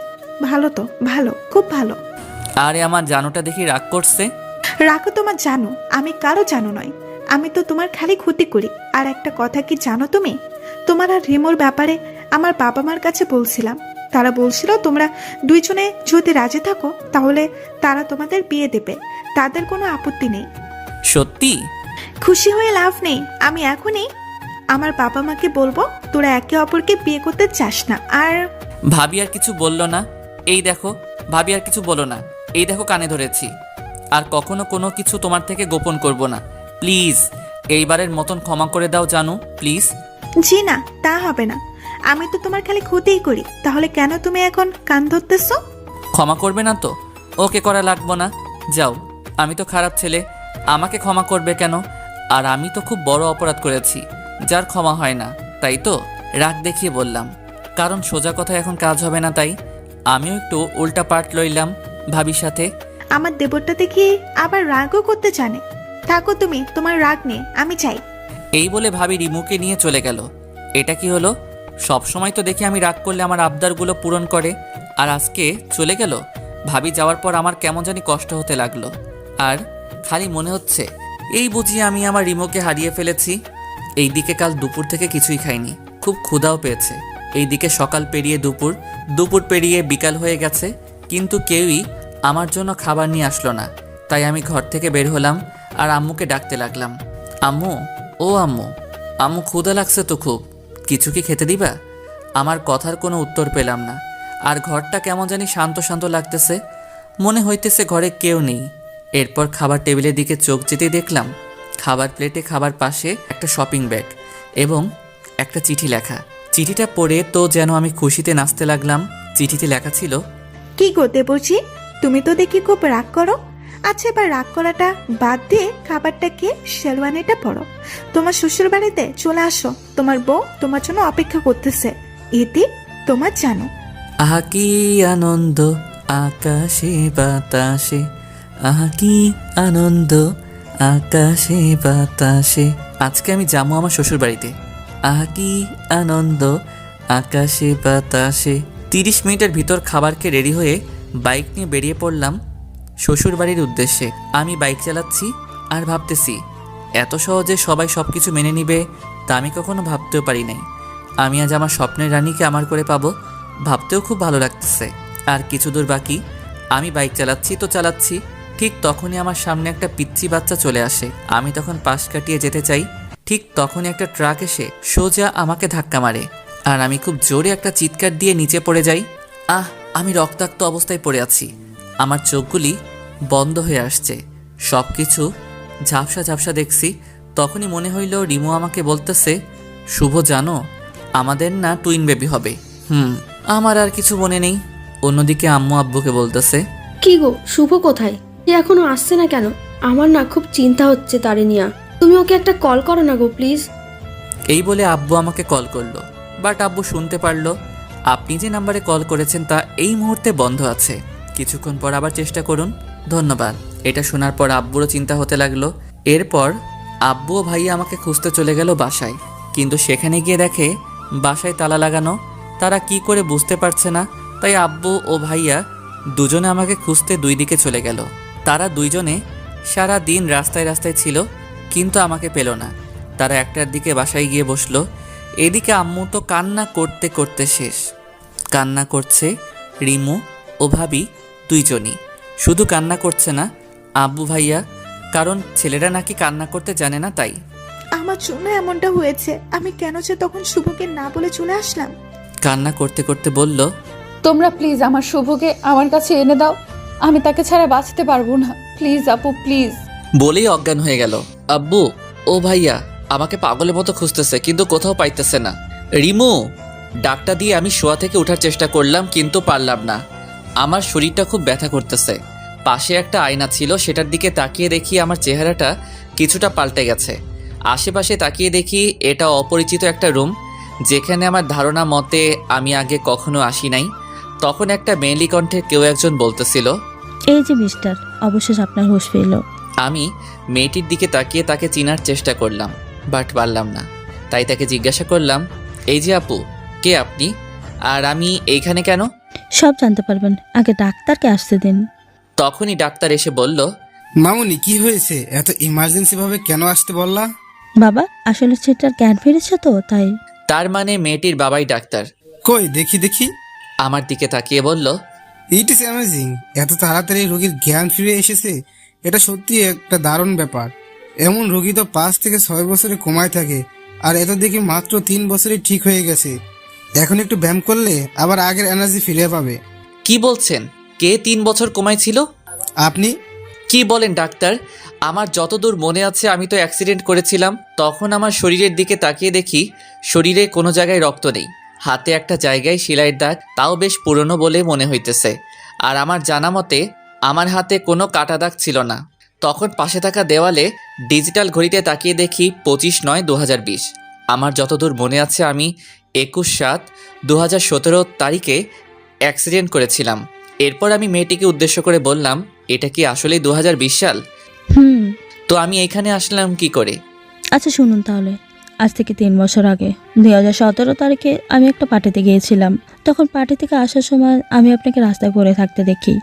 ভালো তো, ভালো, খুব ভালো। আরে আমার জানোটা দেখি রাগ করছে। রাখো তোমার জানো, আমি কারো জানো নয়। আমি তো তোমার খালি ক্ষতি করি। আর একটা কথা কি জানো তুমি? তোমার আর রিমোর ব্যাপারে আমার বাবা মার কাছে বলছিলাম। তারা বলছিল তোমরা দুইজনে যদি রাজি থাকো তাহলে তারা তোমাদের বিয়ে দেবে, তাদের কোনো আপত্তি নেই। সত্যি? খুশি হয়ে লাভ নেই। আমি এখনই আমার বাবা মাকে বলবো তোরা একে অপরকে বিয়ে করতে চাস না। আর ভাবি আর কিছু বললো না। এই দেখো ভাবি আর কিছু বলো না। এই দেখো কানে ধরেছি। আর কখনো কোনো কিছু তোমার থেকে গোপন করব না। প্লিজ এইবারের মতন ক্ষমা করে দাও জানু, প্লিজ। জি না, তা হবে না। আমি তো তোমার খালি ক্ষতিই করি, তাহলে কেন তুমি এখন কান ধরতেছো? ক্ষমা করবে না তো? ওকে করা লাগবো না, যাও। আমি তো খারাপ ছেলে, আমাকে ক্ষমা করবে কেন? আর আমি তো খুব বড় অপরাধ করেছি যার ক্ষমা হয় না, তাই তো রাগ দেখিয়ে বললাম। কারণ সোজা কথা এখন কাজ হবে না, তাই আমিও একটু উল্টা পাল্ট লইলাম ভাবির সাথে। আমার দেবরটা দেখি আবার রাগও করতে জানে। থাকো তুমি তোমার রাগ নিয়ে, আমি চাই। এই বলে ভাবি রিমুকে নিয়ে চলে গেল। এটা কি হলো? সব সময় তো দেখি আমি রাগ করলে আমার আবদারগুলো পূরণ করে, আর আজকে চলে গেল। ভাবি যাওয়ার পর আমার কেমন জানি কষ্ট হতে লাগলো। আর খালি মনে হচ্ছে এই বুঝি আমি আমার রিমুকে হারিয়ে ফেলেছি। এইদিকে কাল দুপুর থেকে কিছুই খাইনি, খুব ক্ষুধাও পেয়েছে। এইদিকে সকাল পেরিয়ে দুপুর, দুপুর পেরিয়ে বিকাল হয়ে গেছে, কিন্তু কেউই আমার জন্য খাবার নিয়ে আসলো না। তাই আমি ঘর থেকে বের হলাম আর আম্মুকে ডাকতে লাগলাম, আম্মু, ও আম্মু, আম্মু ক্ষুধা লাগছে তো খুব, কিছু কি খেতে দিবা? আমার কথার কোনো উত্তর পেলাম না। আর ঘরটা কেমন জানি শান্ত শান্ত লাগতেছে, মনে হইতেছে ঘরে কেউ নেই। এরপর খাবার টেবিলের দিকে চোখ যেতেই দেখলাম খাবার প্লেটে খাবার পাশে একটা শপিং ব্যাগ এবং একটা চিঠি লেখা। চিঠিটা পড়ে তো যেন আমি খুশিতে নাচতে লাগলাম। চিঠিতে লেখা ছিল, কি করতে বলছি, তুমি তো দেখি খুব রাগ করো। আচ্ছা এবার রাগ করাটা বাদ দিয়ে খাবারটা খেয়ে শেরওয়ানিটা পরো, তোমার শ্বশুর বাড়িতে চলে আসো। তোমার বউ তোমার জন্য অপেক্ষা করতেছে। এতে তোমার জানো। আহা কি আনন্দ আকাশে বাতাসে, আহা কি আনন্দ আকাশে বাতাসে। আজকে আমি যাবো আমার শ্বশুর বাড়িতে। আহা কি আনন্দ আকাশে বাতাসে। 30 মিনিটের ভিতর খাবার খেয়ে রেডি হয়ে বাইক নিয়ে বেরিয়ে পড়লাম শ্বশুর বাড়ির উদ্দেশ্যে। আমি বাইক চালাচ্ছি আর ভাবতেছি এত সহজে সবাই সব কিছু মেনে নিবে তা আমি কখনো ভাবতেও পারি নাই। আমি আজ আমার স্বপ্নের রানীকে আমার করে পাবো, ভাবতেও খুব ভালো লাগতেছে। আর কিছু দূর বাকি। আমি বাইক চালাচ্ছি তো চালাচ্ছি, ঠিক তখনই আমার সামনে একটা পিচ্চি বাচ্চা চলে আসে। আমি তখন পাশ কাটিয়ে যেতে চাই, ঠিক তখনই একটা ট্রাক এসে সোজা আমাকে ধাক্কা মারে আর আমি খুব জোরে একটা চিৎকার দিয়ে নিচে পড়ে যাই। আমি রক্তাক্ত অবস্থায় পড়ে আছি। আমার চোখগুলি বন্ধ হয়ে আসছে, সব কিছু ঝাপসা ঝাপসা দেখছি। তখনই মনে হইল রিমু আমাকে বলতেছে, শুভ জানো আমাদের না টুইন বেবি হবে। আমার আর কিছু মনে নেই। অন্যদিকে আম্মু আব্বুকে বলতেছে, কি গো, শুভ কোথায়? সে এখনো আসছে না কেন? আমার না খুব চিন্তা হচ্ছে তারে নিয়া। তুমি ওকে একটা কল করো না গো প্লিজ। এই বলে আব্বু আমাকে কল করলো, বাট আব্বু শুনতে পারলো আপনি যে নাম্বারে কল করেছেন তা এই মুহূর্তে বন্ধ আছে, কিছুক্ষণ পর আবার চেষ্টা করুন, ধন্যবাদ। এটা শোনার পর আব্বুরও চিন্তা হতে লাগলো। এরপর আব্বু ও ভাইয়া আমাকে খুঁজতে চলে গেল বাসায়, কিন্তু সেখানে গিয়ে দেখে বাসায় তালা লাগানো। তারা কি করে বুঝতে পারছে না, তাই আব্বু ও ভাইয়া দুজনে আমাকে খুঁজতে দুই দিকে চলে গেল। তারা দুইজনে সারা দিন রাস্তায় রাস্তায় ছিল, কিন্তু আমাকে পেল না। তারা 1টার দিকে বাসায় গিয়ে বসলো। এদিকে আম্মু তো কান্না করতে করতে শেষ। কান্না করছে রিমু ও ভাবি দুইজনই। শুধু কান্না করছে না আব্বু ভাইয়া, কারণ ছেলেরা নাকি কান্না করতে জানে না তাই। আমার জন্য এমনটা হয়েছে, আমি কেন যে তখন শুভকে না বলে চলে আসলাম। কান্না করতে করতে বলল, তোমরা প্লিজ আমার শুভকে আমার কাছে এনে দাও, আমি তাকে ছাড়া বাঁচতে পারবো না, প্লিজ আপু প্লিজ। বলেই অজ্ঞান হয়ে গেল। আব্বু ও ভাইয়া আমাকে পাগলের মতো খুঁজতেছে, কিন্তু কোথাও পাইতেছে না। রিমু ডাকটা দিয়ে আমি শোয়া থেকে ওঠার চেষ্টা করলাম, কিন্তু পারলাম না। আমার শরীরটা খুব ব্যথা করতেছে। পাশে একটা আয়না ছিল, সেটার দিকে তাকিয়ে দেখি আমার চেহারাটা কিছুটা পাল্টে গেছে। আশেপাশে তাকিয়ে দেখি এটা অপরিচিত একটা রুম, যেখানে আমার ধারণা মতে আমি আগে কখনো আসি নাই। তখন একটা মেয়েলি কণ্ঠে কেউ একজন বলতেছিল, এই যে মিস্টার, অবশেষ আপনার হুঁশ ফিরল। আমি মেয়েটির দিকে তাকিয়ে তাকে চিনার চেষ্টা করলাম, বাট পারলাম না। তাই তাকে জিজ্ঞাসা করলাম, এই যে আপু, কে আপনি আর আমি এইখানে কেন? সব জানতে পারবেন, আগে ডাক্তারকে আসতে দিন। তখনই ডাক্তার এসে বলল, মামুনি কি হয়েছে? এত ইমার্জেন্সি ভাবে কেন আসতে বললা? বাবা, আসলে সেটার জ্ঞান ফিরেছে তো তাই। তার মানে মেয়েটির বাবাই ডাক্তার। কই দেখি দেখি। আমার দিকে তাকিয়ে বলল, ইট ইজ অ্যামেজিং, এত তাড়াতাড়ি রোগীর জ্ঞান ফিরে এসেছে, এটা সত্যি একটা দারুণ ব্যাপার। এমন রোগী তো 5 থেকে 6 বছরে কমায় থাকে, আর এত দেখি মাত্র 3 বছরে ঠিক হয়ে গেছে। এখন একটু ব্যায়াম করলে আবার আগের এনার্জি ফিরে পাবে। কি বলছেন? কে 3 বছর কমাইছিল? আপনি? কি বলেন ডাক্তার? আমার যতদূর মনে আছে আমি তো অ্যাক্সিডেন্ট করেছিলাম। তখন আমার শরীরের দিকে তাকিয়ে দেখি শরীরে কোনো জায়গায় রক্ত নেই, হাতে একটা জায়গায় সেলাইয়ের দাগ, তাও বেশ পুরনো বলে মনে হইতেছে। আর আমার জানা মতে আমার হাতে কোনো কাটা দাগ ছিল না। তখন পাশে থাকা দেওয়ালে ডিজিটাল ঘড়িতে তাকিয়ে দেখি 25/9/2020। আমার যতদূর মনে আছে আমি 21/7/2017 তারিখে অ্যাক্সিডেন্ট করেছিলাম। এরপর আমি মেয়েটিকে উদ্দেশ্য করে বললাম, এটা কি আসলেই 2020 সাল? তো আমি এখানে আসলাম কি করে? আচ্ছা শুনুন তাহলে, আজ থেকে 3 বছর আগে 2017 তারিখে আমি একটা পার্টিতে গিয়েছিলাম। তখন পার্টি থেকে আসার সময় আমি আপনাকে রাস্তায় পড়ে থাকতে দেখি।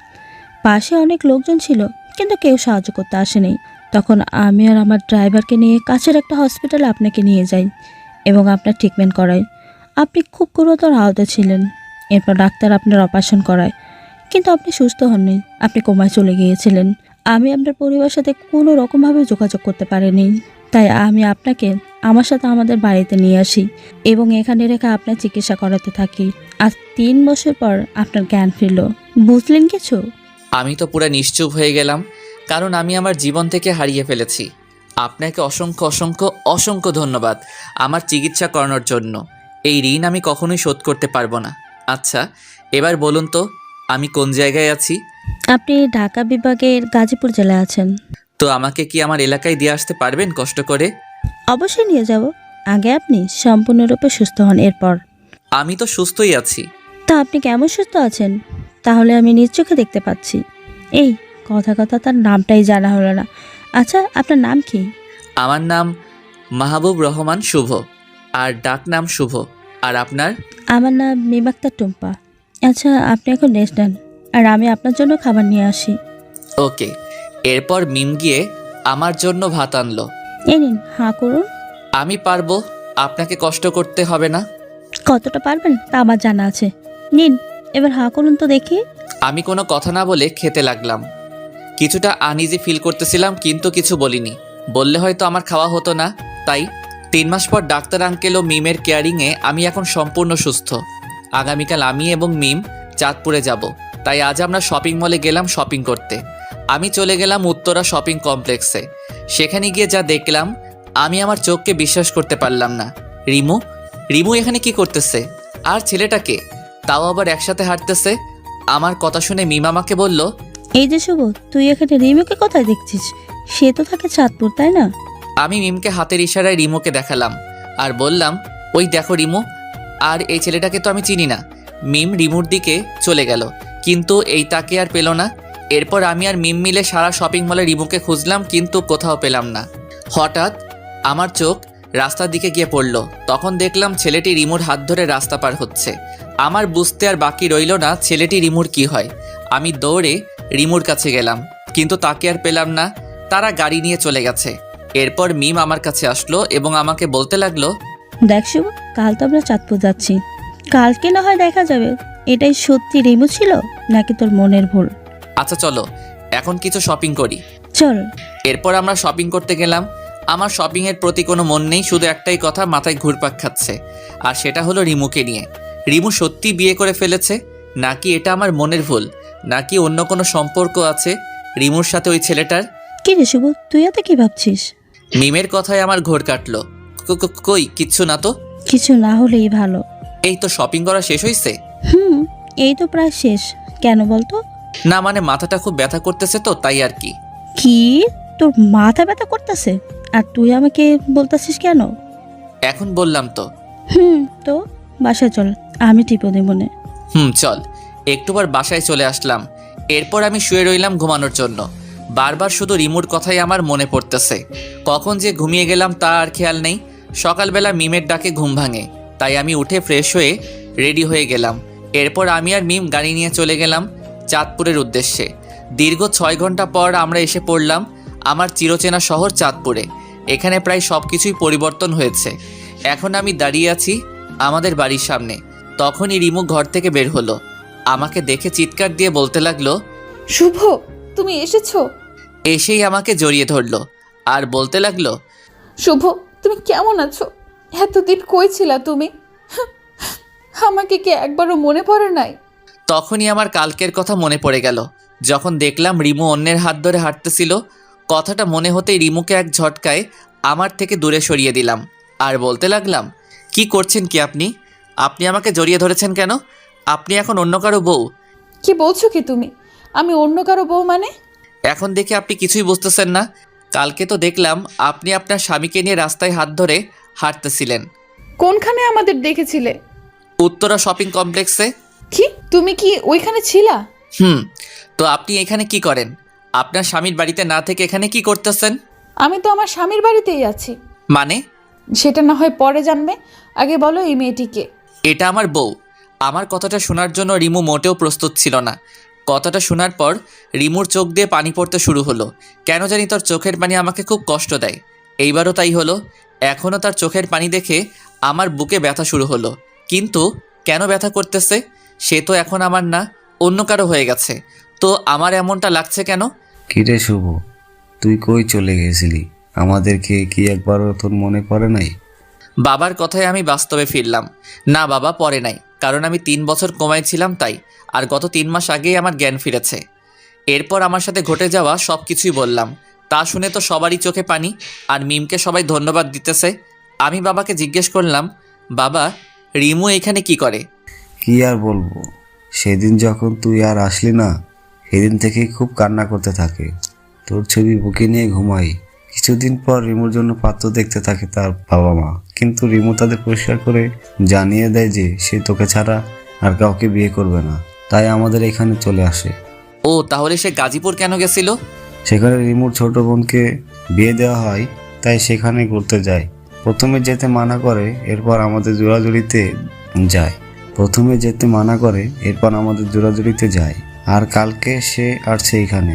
পাশে অনেক লোকজন ছিল, কিন্তু কেউ সাহায্য করতে আসেনি। তখন আমি আর আমার ড্রাইভারকে নিয়ে কাছের একটা হসপিটালে আপনাকে নিয়ে যাই এবং আপনার ট্রিটমেন্ট করাই। আপনি খুব গুরুতর আহত ছিলেন। এরপর ডাক্তার আপনার অপারেশন করায়, কিন্তু আপনি সুস্থ হননি, আপনি কোমায় চলে গিয়েছিলেন। আমি আপনার পরিবারের সাথে কোনো রকমভাবে যোগাযোগ করতে পারিনি, তাই আমি আপনাকে আমার সাথে আমাদের বাড়িতে নিয়ে আসি এবং এখানে রেখে আপনার চিকিৎসা করাতে থাকি। আজ 3 বছর পর আপনার জ্ঞান ফিরল, বুঝলেন কিছু? আমি তো পুরো নিশ্চুপ হয়ে গেলাম, কারণ আমি আমার জীবন থেকে হারিয়ে ফেলেছি। আপনাকে অসংখ্য অসংখ্য অসংখ্য ধন্যবাদ আমার চিকিৎসা করানোর জন্য। এই ঋণ আমি কখনোই শোধ করতে পারবো না। আচ্ছা, এবার বলুন তো আমি কোন জায়গায় আছি? আপনি ঢাকা বিভাগের গাজীপুর জেলায় আছেন। তো আমাকে কি আমার এলাকায় দিয়ে আসতে পারবেন কষ্ট করে? অবশ্যই নিয়ে যাব, আগে আপনি সম্পূর্ণরূপে সুস্থ হন। এরপর আমি তো সুস্থই আছি। তা আপনি কেমন সুস্থ আছেন? তাহলে আমি নিজ চোখে দেখতে পাচ্ছি। এই কথা তার নামটাই জানা হলো না। আচ্ছা, আপনার নাম কি? আমার নাম মাহবুব রহমান শুভ, আর ডাক নাম শুভ। আর আপনার? আমার নাম মিমাক্তার টুম্পা। আচ্ছা, আপনি এখন রেস্ট নেন, আর আমি আপনার জন্য খাবার নিয়ে আসি। ওকে। এরপর মিম গিয়ে আমার জন্য ভাত আনলো। এই নিন, হাঁ করুন। আমি পারবো, আপনাকে কষ্ট করতে হবে না। কতটা পারবেন তা আমার জানা আছে। নিন, এবার হাঁ করুন তো দেখি। আমি কোনো কথা না বলে খেতে লাগলাম। কিছুটা আনইজি ফিল করতেছিলাম, কিন্তু কিছু বলিনি। বললে হয়তো আমার খাওয়া হতো না। তাই 3 মাস পর ডাক্তার আঙ্কেল ও মিমের কেয়ারিংয়ে আমি এখন সম্পূর্ণ সুস্থ। আগামীকাল আমি এবং মিম চাঁদপুরে যাব, তাই আজ আমরা শপিং মলে গেলাম শপিং করতে। আমি চলে গেলাম উত্তরা শপিং কমপ্লেক্সে। সেখানে গিয়ে যা দেখলাম আমি আমার চোখকে বিশ্বাস করতে পারলাম না। রিমু রিমু এখানে কি করতেছে? আর ছেলেটাকে তাও আবার একসাথে হাঁটতেছে। আমার কথা শুনে মিম আমাকে বলল, এই যে শুভ, তুই এখানে রিমুকে কোথায় দেখছিস? সে তো থাকে চাঁদপুর, তাই না? আমি মিমকে হাতের ইশারায় রিমুকে দেখালাম আর বললাম, ওই দেখো রিমু। আর এই ছেলেটাকে তো আমি চিনি না। মিম রিমুর দিকে চলে গেল, কিন্তু এই তাকে আর পেল না। এরপর আমি আর মিম মিলে সারা শপিং মলে রিমুকে খুঁজলাম, কিন্তু কোথাও পেলাম না। হঠাৎ আমার চোখ রাস্তার দিকে গিয়ে পড়ল। তখন দেখলাম ছেলেটি রিমুর হাত ধরে রাস্তা পার হচ্ছে। আমার বুঝতে আর বাকি রইল না ছেলেটি রিমুর কি হয়। আমি দৌড়ে রিমুর কাছে গেলাম, কিন্তু তাকে আর পেলাম না। তারা গাড়ি নিয়ে চলে গেছে। এরপর মিম আমার কাছে আসলো এবং আমাকে বলতে লাগলো, দেখ শুভ, কাল তো আমরা চাঁদপুর যাচ্ছি। কালকে না হয় দেখা যাবে এটাই সত্যি রিমু ছিল নাকি তোর মনের ভুল। আচ্ছা চলো এখন কিছু শপিং করি। চল। এরপর আমরা শপিং করতে গেলাম। আমার শপিংয়ের প্রতি কোনো মন নেই, শুধু একটাই কথা মাথায় ঘুরপাক খাচ্ছে, আর সেটা হলো রিমুকে নিয়ে। রিমু সত্যি বিয়ে করে ফেলেছে নাকি এটা আমার মনের ভুল, নাকি অন্য কোনো সম্পর্ক আছে রিমুর সাথে ওই ছেলেটার? কি রে শুভ, তুই এত কি ভাবছিস? মিমের কথায় আমার ঘোর কাটলো। কই কিচ্ছু না তো। কিছু না হলেই ভালো। এই তো শপিং করা শেষ হয়েছে। এই তো প্রায় শেষ। কেন বলতো? না মানে মাথাটা খুব ব্যথা করতেছে তো তাই আর কি। কি তোর মাথা ব্যথা করতেছে? আর তুই আমাকে বলতেছিস কেন? এখন বললাম তো। তো বাসায় চল, আমি টিপো দেব মনে। চল। একটুবার বাসায় চলে আসলাম। এরপর আমি শুয়ে রইলাম ঘুমানোর জন্য। বারবার শুধু রিমুর কথাই আমার মনে পড়তেছে। কখন যে ঘুমিয়ে গেলাম তা আর খেয়াল নেই। সকালবেলা মিমের ডাকে ঘুম ভাঙে, তাই আমি উঠে ফ্রেশ হয়ে রেডি হয়ে গেলাম। এরপর আমি আর মিম গাড়ি নিয়ে চলে গেলাম চাঁদপুরের উদ্দেশ্যে। দীর্ঘ 6 ঘন্টা পর আমরা এসে পড়লাম আমার চিরচেনা শহর চাঁদপুরে। এখানে প্রায় সব কিছুই পরিবর্তন হয়েছে। এখন আমি দাঁড়িয়ে আছি আমাদের বাড়ির সামনে। তখনই রিমু ঘর থেকে বের হলো। আমাকে দেখে চিৎকার দিয়ে বলতে লাগলো, শুভ, তুমি এসেছো? এসেই আমাকে জড়িয়ে ধরলো আর বলতে লাগলো, শুভ, তুমি কেমন আছো? এতদিন কই ছিলা তুমি? আমাকে কি একবারও মনে পড়ে নাই? তখনই আমার কালকের কথা মনে পড়ে গেল, যখন দেখলাম রিমু অন্যের হাত ধরে হাঁটতেছিল। কথাটা মনে হতেই রিমুকে এক ঝটকায় আমার থেকে দূরে সরিয়ে দিলাম আর বলতে লাগলাম, কি করছেন কি আপনি? আপনি আমাকে জড়িয়ে ধরেছেন কেন? আপনি এখন অন্য কারো বউ? কি বলছো কি তুমি? আমি অন্য কারো বউ মানে? এখন দেখে আপনি কিছুই বুঝতেছেন না। কালকে তো দেখলাম আপনি আপনার স্বামীকে নিয়ে রাস্তায় হাত ধরে হাঁটতেছিলেন। কোনখানে আমাদের দেখেছিলে? উত্তরা শপিং কমপ্লেক্সে। কি তুমি কি ওইখানে ছিলা? তো আপনি এখানে কি করেন? আপনার স্বামীর বাড়িতে না থেকে এখানে কি করতেছেন? আমি তো আমার স্বামীর বাড়িতেই আছি। মানে? সেটা না হয় পরে জানবে, আগে বলো এই মেয়েটিকে। এটা আমার বউ। আমার কথাটা শোনার জন্য রিমু মোটেও প্রস্তুত ছিল না। কথাটা শোনার পর রিমুর চোখ দিয়ে পানি পড়তে শুরু হলো। কেন জানি তার চোখের পানি আমাকে খুব কষ্ট দেয়। এইবারও তাই হলো। এখনও তার চোখের পানি দেখে আমার বুকে ব্যথা শুরু হলো। কিন্তু কেন ব্যথা করতেছে? সে তো এখন আমার না, অন্য কারো হয়ে গেছে। তো আমার এমনটা লাগছে কেন? কিরে শুভ, তুই কই চলে গেছিলি? আমাদেরকে কি একবারও তোর মনে পড়ে নাই? বাবার কথায় আমি বাস্তবে ফিরলাম। না বাবা, পরে নাই, কারণ আমি 3 বছর কোমায় ছিলাম তাই। আর গত 3 মাস আগেই আমার জ্ঞান ফিরেছে। এরপর আমার সাথে ঘটে যাওয়া সব কিছুই বললাম। তা শুনে তো সবারই চোখে পানি, আর মিমকে সবাই ধন্যবাদ দিতেছে। আমি বাবাকে জিজ্ঞেস করলাম, বাবা রিমু এখানে কি করে? কি আর বলবো, সেদিন যখন তুই আর আসলি না, সেদিন থেকেই খুব কান্না করতে থাকে। তোর ছবি বুকে নিয়ে ঘুমাই। কিছুদিন পর রিমুর জন্য পাত্র দেখতে থাকে তার বাবা মা, কিন্তু রিমু তাদের পরিষ্কার করে জানিয়ে দেয় যে সে তোকে ছাড়া আর কাউকে বিয়ে করবে না। তাই আমাদের এখানে চলে আসে। ও তাহলে সে গাজীপুর কেন গেছিল? সেখানে রিমুর ছোট বোনকে বিয়ে দেওয়া হয়, তাই সেখানে ঘুরতে যায়। প্রথমে যেতে মানা করে, এরপর আমাদের জোড়াজুড়িতে যায়। আর কালকে সে আসছে এখানে।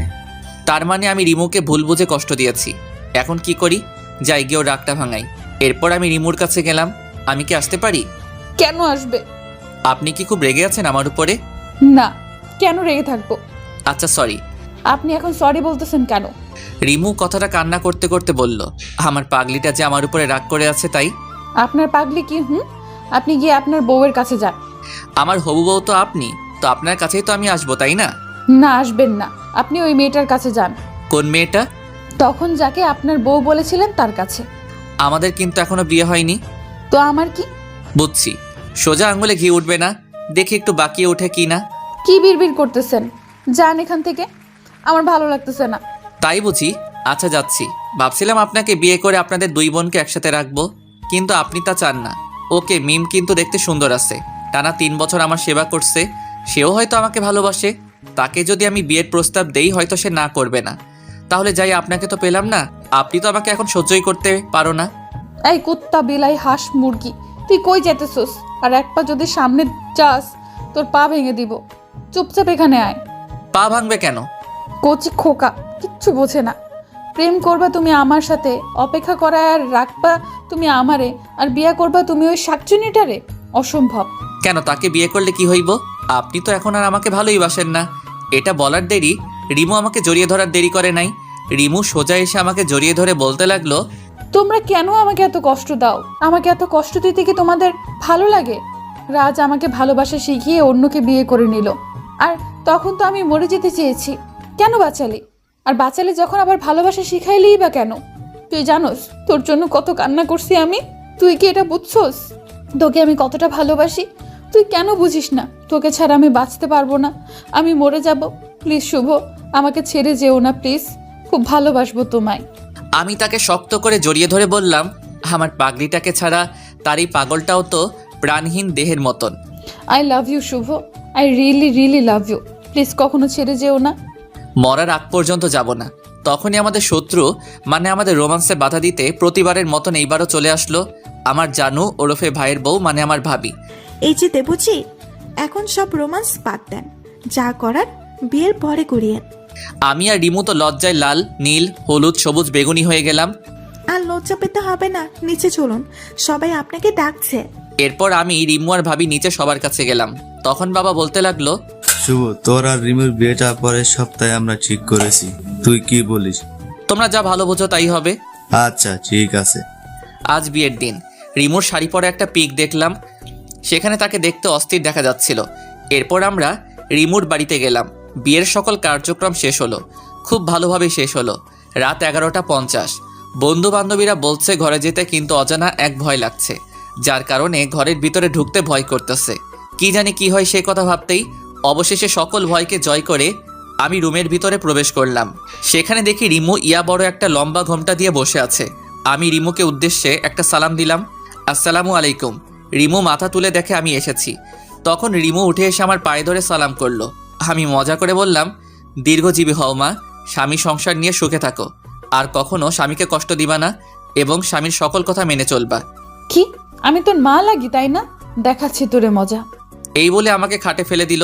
তার মানে আমি রিমুকে ভুল বুঝে কষ্ট দিয়েছি। এখন কি করি? যাই গিয়ে ওর রাগটা ভাঙাই। এরপর আমি রিমুর কাছে গেলাম। আমি কি আসতে পারি? কেন আসবে? আপনি কি খুব রেগে আছেন আমার উপরে? না, কেন রেগে থাকবো? আচ্ছা সরি। আপনি এখন সরি বলতেছেন কেন? রিমু কথাটা কান্না করতে করতে বলল, আমার পাগলিটা যে আমার উপরে রাগ করে আছে তাই। আপনার পাগলি কি? আপনি গিয়ে আপনার বউয়ের কাছে যান। আমার হবু বউ তো আপনি, তো আপনার কাছেই তো আমি আসবো তাই না? না, আসবেন না। আপনি ওই মেয়েটার কাছে যান। কোন মেয়েটা? তখন যাকে আপনার বউ বলেছিলেন তার কাছে। আমাদের কিন্তু এখনো বিয়ে হয়নি। তো আমার কি? বুঝছি, সোজা আঙুলে ঘি উঠবে না, দেখি একটু বাকিয়ে ওঠে কি না। কি বিড়বিড় করতেছেন? যান এখান থেকে, আমার ভালো লাগতেছে না। তাই বুঝি? আচ্ছা যাচ্ছি। ভাবছিলাম আপনাকে বিয়ে করে আপনাদের দুই বোনকে একসাথে রাখবো, কিন্তু আপনি তা চান না। ওকে, মিম কিন্তু দেখতে সুন্দর আছে, টানা 3 বছর আমার সেবা করছে, সেও হয়তো আমাকে ভালোবাসে। তাকে যদি আমি বিয়ের প্রস্তাব দেই হয়তো সে না করবে না। তাহলে যাই, আপনাকে তো পেলাম না, আপনি তো আমাকে এখন সহ্যই করতে পারো না। এই কুত্তা, বিলাই, হাঁস, মুরগি, তুই কই যেতেছস? আর এক পা যদি সামনে যাস তোর পা ভেঙে দিব। চুপচাপ এখানে আয়। পা ভাঙবে কেন? কচি খোকা, কিচ্ছু বোঝে না। প্রেম করবা তুমি আমার সাথে, অপেক্ষা করা আর রাখবা তুমি আমারে, আর বিয়া করবা তুমি ওই শাকচুনিটারে? অসম্ভব। কেন, তাকে বিয়ে করলে কি হইব? আপনি তো এখন আর আমাকে ভালোই বাসেন না। এটা বলার দেরি রিমু আমাকে জড়িয়ে ধরার দেরি করে নাই। রিমু সোজা এসে আমাকে জড়িয়ে ধরে বলতে লাগলো, তোমরা কেন আমাকে এত কষ্ট দাও? আমাকে এত কষ্ট দিতে কি তোমাদের ভালো লাগে? রাজ আমাকে ভালোবাসা শিখিয়ে অন্যকে বিয়ে করে নিল, আর তখন তো আমি মরে যেতে চেয়েছি। কেন বাঁচালি? আর বাঁচালে যখন আবার ভালোবাসা শিখাইলেই বা কেন? তুই জানোস তোর জন্য কত কান্না করছি আমি? তুই কি এটা বুঝছস? তোকে আমি কতটা ভালোবাসি তুই কেন বুঝিস না? তোকে ছাড়া আমি বাঁচতে পারবো না, আমি মরে যাব। প্লিজ শুভ, আমাকে ছেড়ে যেও না প্লিজ, খুব ভালোবাসবো তোমায়। আমি তাকে শক্ত করে জড়িয়ে ধরে বললাম, আমার পাগড়িটাকে ছাড়া তার এই পাগলটাও তো প্রাণহীন দেহের মতন। I love you Shubho, I really really love you. Please কখনো ছেড়ে যেও না। মরার আগ পর্যন্ত যাব না। তখনই আমাদের শত্রু মানে আমাদের রোমান্সে বাধা দিতে প্রতিবারের মতন এইবারও চলে আসলো আমার জানু ওরফে ভাইয়ের বউ মানে আমার ভাবি। এই যে দেবুজি, এখন সব রোমান্স বাদ দেন, যা করার বিয়ের পরে করিয়েন। আমি আর রিমু তো লজ্জায় লাল, নীল, হলুদ, সবুজ, বেগুনি হয়ে গেলাম। আর লজ্জা পেতে হবে না, নিচে চলুন, সবাই আপনাকে ডাকছে। এরপর আমি, রিমু আর ভাবি নিচে সবার কাছে গেলাম। তখন বাবা বলতে লাগলো, শুভ, তোর আর রিমুর বিয়েটা পরের সপ্তাহে আমরা ঠিক করেছি, তুই কি বলিস? তোমরা যা ভালো বোঝো তাই হবে। আচ্ছা ঠিক আছে। আজ বিয়ের দিন। রিমুর শাড়ি পরা একটা পিক দেখলাম, সেখানে তাকে দেখতে অস্থির দেখা যাচ্ছিল। এরপর আমরা রিমুর বাড়িতে গেলাম। বিয়ের সকল কার্যক্রম শেষ হলো, খুব ভালোভাবে শেষ হলো। রাত 11:50। বন্ধু বান্ধবীরা বলছে ঘরে যেতে, কিন্তু অজানা এক ভয় লাগছে, যার কারণে ঘরের ভিতরে ঢুকতে ভয় করতেছে। কি জানি কি হয় সে কথা ভাবতেই অবশেষে সকল ভয়কে জয় করে আমি রুমের ভিতরে প্রবেশ করলাম। সেখানে দেখি রিমু ইয়া বড় একটা লম্বা ঘোমটা দিয়ে বসে আছে। আমি রিমুকে উদ্দেশ্যে একটা সালাম দিলাম, আসসালামু আলাইকুম। রিমু মাথা তুলে দেখে আমি এসেছি। তখন রিমু উঠে এসে আমার পায়ে ধরে সালাম করলো। আমি মজা করে বললাম, দীর্ঘজীবী হও মা, স্বামী সংসার নিয়ে সুখে থাকো, আর কখনো স্বামীকে কষ্ট দিবা না এবং স্বামীর সকল কথা মেনে চলবা। কি আমি তোর মা লাগি তাই না? দেখাচ্ছি তোরে মজা। এই বলে আমাকে খাটে ফেলে দিল।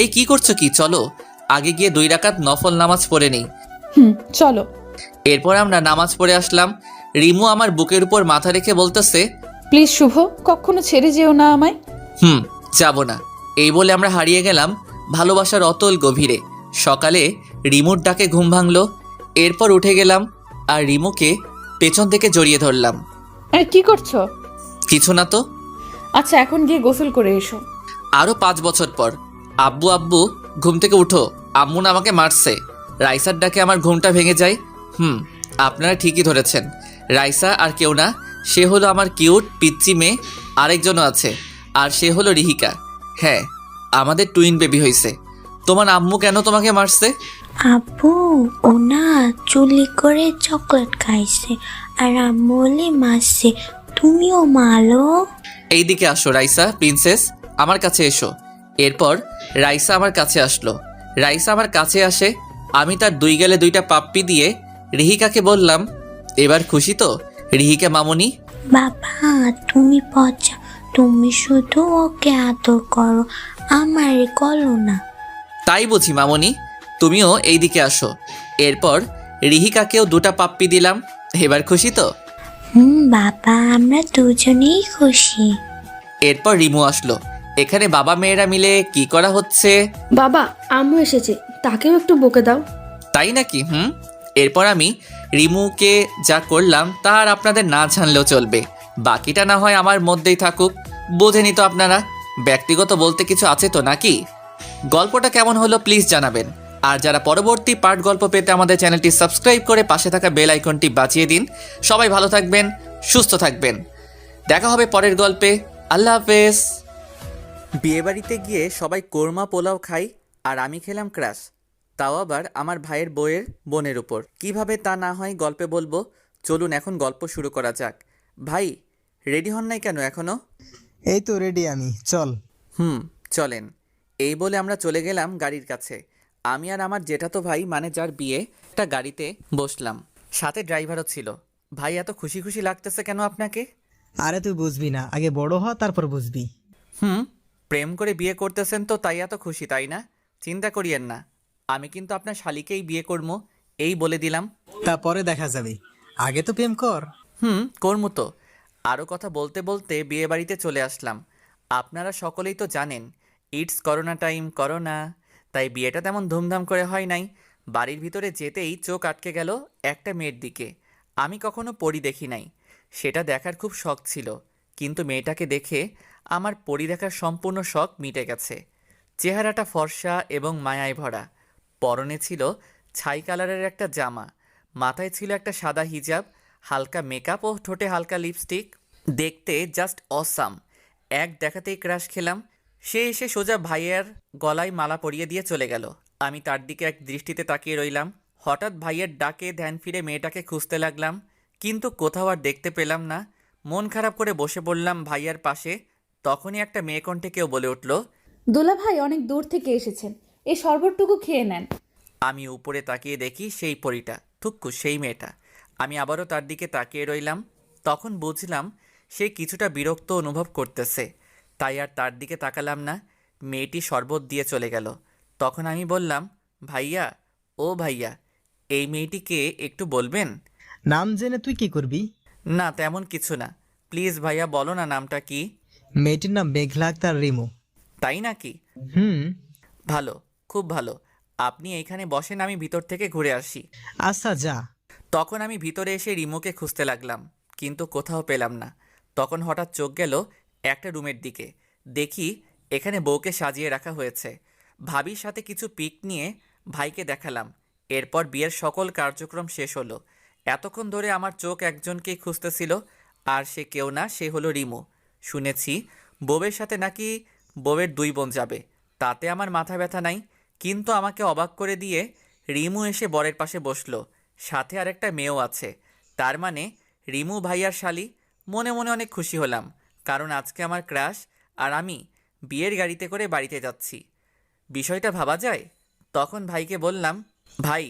এই কি করছো কি? চলো আগে গিয়ে 2 রাকাত নফল নামাজ পড়ে নেই। চলো। এরপর আমরা নামাজ পড়ে আসলাম। রিমু আমার বুকের উপর মাথা রেখে বলতেছে, প্লিজ শুভ, কখনো ছেড়ে যেও না আমায়। যাব না। এই বলে আমরা হারিয়ে গেলাম ভালোবাসার অতল গভীরে। সকালে রিমুর ডাকে ঘুম ভাঙলো। এরপর উঠে গেলাম আর রিমুকে পেছন থেকে জড়িয়ে ধরলাম। আরে কি করছো? কিছু না তো। আচ্ছা এখন গিয়ে গোসল করে এসো। আরো 5 বছর পর। আব্বু আব্বু, ঘুম থেকে উঠো, আম্মু না আমাকে মারছে। রাইসার ডাকে আমার ঘুমটা ভেঙে যায়। আপনারা ঠিকই ধরেছেন, রাইসা আর কেউ না, সে হলো আমার কিউট পিচ্চি মেয়ে। আরেকজনও আছে, আর সে হলো রিহিকা। হ্যাঁ, আমাদের টুইন বেবি হয়েছে। তোমার আম্মু কেন তোমাকে মারছে? আব্বু ও না চুলি করে চকলেট খাইছে আর আম্মু বলে মারছে, তুমিও মারো। এইদিকে আসো রাইসা প্রিন্সেস, আমার কাছে এসো। এরপর রাইসা আমার কাছে আসলো। রাইসা আমার কাছে আসে, আমি তার 2 গালে 2টা পাপ্পি দিয়ে রিহিকাকে বললাম, এবার খুশি তো রিহিকা মামুনি? বাবা তুমি পচা, তুমি শুধু ওকে আদর করো, আমারে করো না। তাই বুঝি মামুনি, তুমিও এইদিকে আসো। এরপর রিহিকাকেও 2টা পাপ্পি দিলাম। এবার খুশি তো? বাবা আমরা দুজনেই খুশি। এরপর রিমু আসলো। এখানে বাবা মেয়েরা মিলে কি করা হচ্ছে? বাবা আম্মু এসেছে, তাকেও একটু বকে দাও। তাই নাকি? এরপর আমি রিমুকে যা করলাম তার আপনাদের না জানলেও চলবে, বাকিটা না হয় আমার মধ্যেই থাকুক। বোঝেনি তো আপনারা, ব্যক্তিগত বলতে কিছু আছে তো নাকি? গল্পটা কেমন হলো প্লিজ জানাবেন। আর যারা পরবর্তী পার্ট গল্প পেতে আমাদের চ্যানেলটি সাবস্ক্রাইব করে পাশে থাকা বেল আইকনটি বাজিয়ে দিন। সবাই ভালো থাকবেন, সুস্থ থাকবেন। দেখা হবে পরের গল্পে। আল্লাহ হাফেজ। বিয়েবাড়িতে গিয়ে সবাই কোরমা পোলাও খাই আর আমি খেলাম ক্রাশ, তাও আবার আমার ভাইয়ের বউয়ের বোনের উপর। কিভাবে তা না হয় গল্পে বলবো। চলুন এখন গল্প শুরু করা যাক। ভাই রেডি হন নাই কেন এখনো? এই তো রেডি আমি, চল। চলেন। এই বলে আমরা চলে গেলাম গাড়ির কাছে। আমি আর আমার জেঠাতো ভাই মানে যার বিয়ে একটা গাড়িতে বসলাম, সাথে ড্রাইভারও ছিল। ভাই এত খুশি খুশি লাগতেছে কেন আপনাকে? আরে তুই বুঝবি না, আগে বড় হ তারপর বুঝবি। প্রেম করে বিয়ে করতেছেন তো তাই এত খুশি, তাই না? চিন্তা করিয়েন না, আমি কিন্তু আপনার শালিকেই বিয়ে করবো, এই বলে দিলাম। তারপরে দেখা যাবে, আগে তো প্রেম কর। করমু তো। আরও কথা বলতে বলতে বিয়ে বাড়িতে চলে আসলাম। আপনারা সকলেই তো জানেন ইটস করোনা টাইম, করোনা, তাই বিয়েটা তেমন ধুমধাম করে হয় নাই। বাড়ির ভিতরে যেতেই চোখ আটকে গেল একটা মেয়ের দিকে। আমি কখনো পরি দেখি নাই, সেটা দেখার খুব শখ ছিল। কিন্তু মেয়েটাকে দেখে আমার পরি দেখার সম্পূর্ণ শখ মিটে গেছে। চেহারাটা ফর্সা এবং মায়ায় ভরা। পরনে ছিল ছাই কালারের একটা জামা, মাথায় ছিল একটা সাদা হিজাব, হালকা মেকআপ ও ঠোঁটে হালকা লিপস্টিক। দেখতে জাস্ট অসাম। এক দেখাতেই ক্রাশ খেলাম। সে এসে সোজা ভাইয়ের গলায় মালা পরিয়ে দিয়ে চলে গেল। আমি তার দিকে এক দৃষ্টিতে তাকিয়ে রইলাম। হঠাৎ ভাইয়ের ডাকে ধ্যান ফিরে মেয়েটাকে খুঁজতে লাগলাম, কিন্তু কোথাও আর দেখতে পেলাম না। মন খারাপ করে বসে পড়লাম ভাইয়ার পাশে। তখনই একটা মেয়ে কণ্ঠে কেউ বলে উঠল, দুলা ভাই অনেক দূর থেকে এসেছেন, এই শরবতটুকু খেয়ে নেন। আমি উপরে তাকিয়ে দেখি সেই পরীটা, থুক্কু সেই মেয়েটা। আমি আবারও তার দিকে তাকিয়ে রইলাম। তখন বুঝলাম সে কিছুটা বিরক্ত অনুভব করতেছে, তাই আর তার দিকে তাকালাম না। মেয়েটি শরবত দিয়ে চলে গেল। তখন আমি বললাম, ভাইয়া, ও ভাইয়া, এই মেয়েটিকে একটু বলবেন? নাম জেনে তুই কি করবি? না তেমন কিছু না, প্লিজ ভাইয়া বলো না নামটা কি। মেয়েটির নাম মেঘলা আক্তার রিমু। তাই নাকি? ভালো, খুব ভালো। আপনি এইখানে বসেন, আমি ভিতর থেকে ঘুরে আসি। আচ্ছা যা। তখন আমি ভিতরে এসে রিমুকে খুঁজতে লাগলাম, কিন্তু কোথাও পেলাম না। তখন হঠাৎ চোখ গেল একটা রুমের দিকে। দেখি এখানে বউকে সাজিয়ে রাখা হয়েছে। ভাবির সাথে কিছু পিক নিয়ে ভাইকে দেখালাম। এরপর বিয়ের সকল কার্যক্রম শেষ হলো। এতক্ষণ ধরে আমার চোখ একজনকেই খুঁজতেছিল, আর সে কেউ না, সে হলো রিমু। শুনেছি বউয়ের সাথে নাকি বউয়ের 2 বোন যাবে, তাতে আমার মাথা ব্যথা নাই। কিন্তু আমাকে অবাক করে দিয়ে রিমু এসে বরের পাশে বসলো, সাথে আরেকটা মেয়েও আছে। তার মানে রিমু ভাইয়ার শালি। মনে মনে অনেক খুশি হলাম, কারণ আজকে আমার ক্রাশ আর আমি বিয়ের গাড়িতে করে বাড়িতে যাচ্ছি। বিষয়টা ভাবা যায়। তখন ভাইকে বললাম, ভাই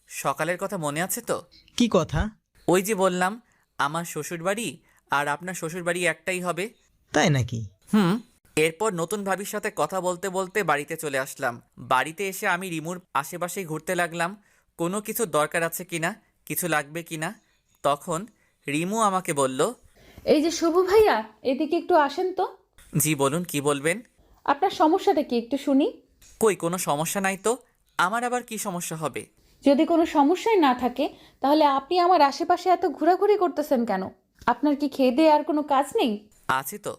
সকালের কথা মনে আছে তো? কি কথা? ওই যে বললাম আমার শ্বশুরবাড়ি আর আপনার শ্বশুরবাড়ি একটাই হবে। তাই নাকি? এরপর নতুন ভাবির সাথে কথা বলতে বলতে বাড়িতে চলে আসলাম। বাড়িতে এসে আমি রিমুর আশেপাশেই ঘুরতে লাগলাম, কোনো কিছু দরকার আছে কিনা, কিছু লাগবে কিনা। তখন রিমু আমাকে বলল, এই যে শুভ ভাইয়া, এদিকে একটু আসেন তো। জি বলুন, কি বলবেন? আপনার সমস্যাটা কি একটু শুনি। কই কোনো সমস্যা নাই তো, আমার আবার কি সমস্যা হবে? যদি কোনো সমস্যাই না থাকে তাহলে আপনি আমার আশেপাশে এত ঘোরাঘুরি করতেছেন কেন? আপনার কি খেয়ে দিয়ে আর কোনো কাজ নেই? আছে তো,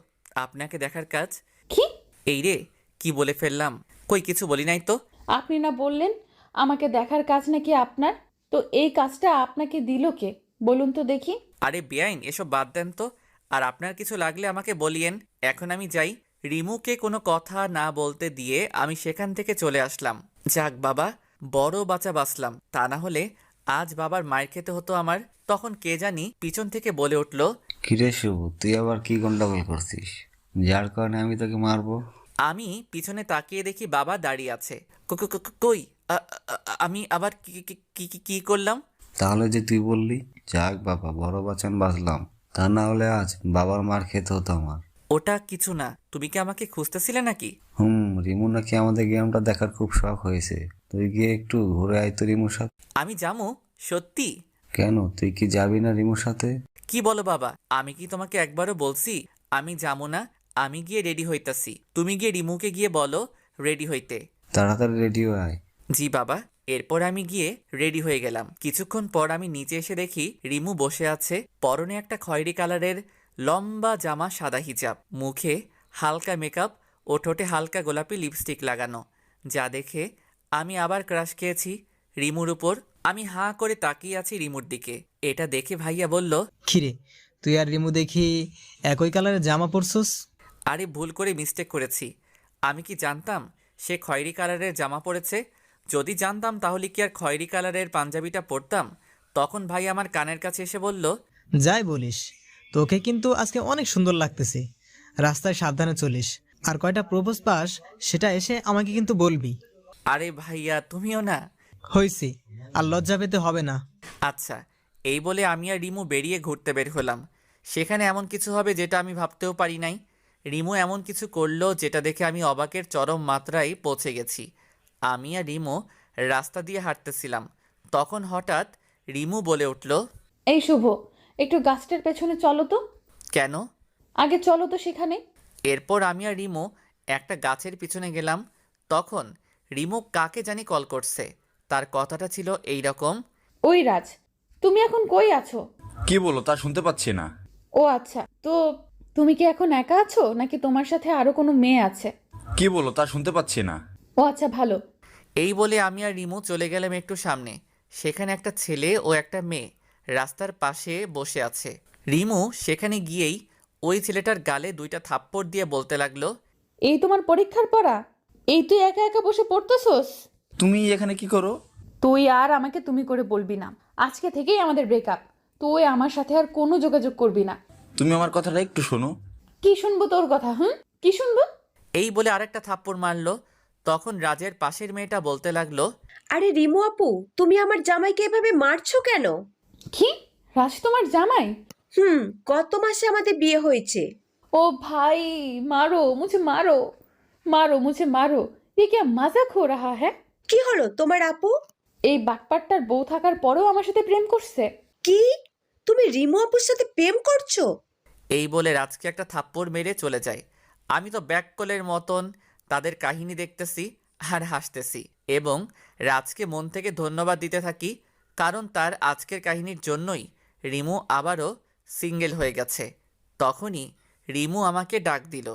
আপনাকে দেখার কাজ। কি? এই রে, কি বলে ফেললাম? কই কিছু বলি নাই তো। আপনি না বললেন আমাকে দেখার কাজ নাকি আপনার? তো এই কাজটা আপনাকে দিল কে বলুন তো দেখি। আরে বেআইন, এসব বাদ দেন তো। আর আপনার কিছু লাগলে আমাকে বলিয়েন। এখন আমি যাই। রিমুকে কোনো কথা না বলতে দিয়ে আমি সেখান থেকে চলে আসলাম। যাক বাবা, বড় বাঁচা বাঁচলাম, তা না হলে আজ বাবার মায়ের খেতে হতো আমার। তখন কে জানি পিছন থেকে বলে উঠল, কিরে শুভ, তুই আবার কি গন্ডগোল করছিস যার কারণে আমি তোকে মারবো? আমি পিছনে তাকিয়ে দেখি বাবা দাঁড়িয়ে আছে। কই আমি আবার কি করলাম? তাহলে যে তুই বললি, যাক বাবা বড় বাঁচান বাঁচলাম, তা না হলে আজ বাবার মার খেতে হতো আমার। ওটা কিছু না, তুমি কি আমাকে খুঁজতেছিলে নাকি? রিমু নাকি আমাদের গেমটা দেখার খুব শখ হয়েছে, তুই গিয়ে একটু ঘুরে আয় তো রিমুর সাথে। আমি যাবো? সত্যি? কেন, তুই কি যাবি না রিমুর সাথে? কি বলো বাবা, আমি কি তোমাকে একবারও বলছি আমি যাবো না? আমি গিয়ে রেডি হইতাছি, তুমি গিয়ে রিমুকে গিয়ে বলো রেডি হইতে। তাড়াতাড়ি রেডি হয়ে আয়। জি বাবা। এরপর আমি গিয়ে রেডি হয়ে গেলাম। কিছুক্ষণ পর আমি নিচে এসে দেখি রিমু বসে আছে, পরনে একটা খয়েরি কালারের লম্বা জামা, সাদা হিজাব, মুখে হালকা মেকআপ ও ঠোঁটে হালকা গোলাপি লিপস্টিক লাগানো। যা দেখে আমি আবার ক্রাশ খেয়েছি রিমুর উপর। আমি হাঁ করে তাকিয়ে আছি রিমুর দিকে। এটা দেখে ভাইয়া বলল, কিরে, তুই আর রিমু দেখি একই কালারের জামা পরছস? আরে ভুল করে মিস্টেক করেছি। আমি কি জানতাম সে খয়েরি কালারের জামা পরেছে? যদি জানতাম তাহলে কি আর খয়েরি কালারের পাঞ্জাবিটা পরতাম? তখন ভাই আমার কানের কাছে এসে বলল, যাই বলিস, তোকে কিন্তু আজকে অনেক সুন্দর লাগতেছে। রাস্তায় সাবধানে চলিস, আর কয়টা প্রপোজ পাস সেটা এসে আমাকে কিন্তু বলবি। আরে ভাইয়া তুমিও না। হইছে, আর লজ্জা পেতে হবে না। আচ্ছা, এই বলে আমি আর রিমু বেরিয়ে ঘুরতে বের হলাম। সেখানে এমন কিছু হবে যেটা আমি ভাবতেও পারি নাই। রিমু এমন কিছু করলো যেটা দেখে আমি অবাকের চরম মাত্রায় পৌঁছে গেছি। আমি আর রিমু রাস্তা দিয়ে হাঁটতেছিলাম, তখন হঠাৎ রিমু বলে উঠল, এই শুভ, একটু গাছটার পেছনে চলো তো। কেন? আগে চলো তো সেখানে। এরপর আমি আর রিমু একটা গাছের পিছনে গেলাম। তখন রিমু কাকে জানি কল করছে। তার কথাটা ছিল এই রকম, ওই রাজ, তুমি এখন কই আছো? কি বলো তা শুনতে পাচ্ছি না। ও আচ্ছা, তো তুমি কি এখন একা আছো নাকি তোমার সাথে আরো কোনো মেয়ে আছে? কি বলো তা শুনতে পাচ্ছি না। ও আচ্ছা, ভালো। এই বলে আমি আর রিমু চলে গেলাম একটু সামনে। সেখানে একটা ছেলে ও একটা মেয়ে রাস্তার পাশে বসে আছে। রিমু সেখানে গিয়েই ওই ছেলেটার গালে 2টা থাপ্পড় দিয়ে বলতে লাগলো, এই তোমার পরীক্ষার পড়া? এই তুই একা একা বসে পড়তেছস? তুমি এখানে কি করো? তুই আর আমাকে তুমি করে বলবি না। আজকে থেকেই আমাদের ব্রেকআপ। তুই আমার সাথে আর কোনো যোগাযোগ করবি না। তুমি আমার কথাটা একটু শোনো। কি শুনবো তোর কথা? কি শুনবো? এই বলে আরেকটা থাপ্পড় মারলো। তখন রাজের পাশের মেয়েটা বলতে লাগলো, আরে রিমু আপু, তুমি আমার জামাইকে এভাবে মারছো কেন? কি? রাজ তোমার জামাই? গত মাসে আমাদের বিয়ে হয়েছে। ओ भाई, मारो मुझे, मारो मारो मुझे, मारो। ये क्या मजाक हो रहा है? কি হলো তোমার আপু? এই বাটপাটটার বউ থাকার পরেও আমার সাথে প্রেম করছে। কি? তুমি রিমু আপুর সাথে প্রেম করছো? এই বলে রাজকে একটা থাপ্পড় মেরে চলে যায়। আমি তো ব্যাককলের মতন তাদের কাহিনী দেখতেছি আর হাসতেছি এবং রাজকে মন থেকে ধন্যবাদ দিতে থাকি, কারণ তার আজকের কাহিনীর জন্যই রিমু আবারও সিঙ্গেল হয়ে গেছে। তখনই রিমু আমাকে ডাক দিল,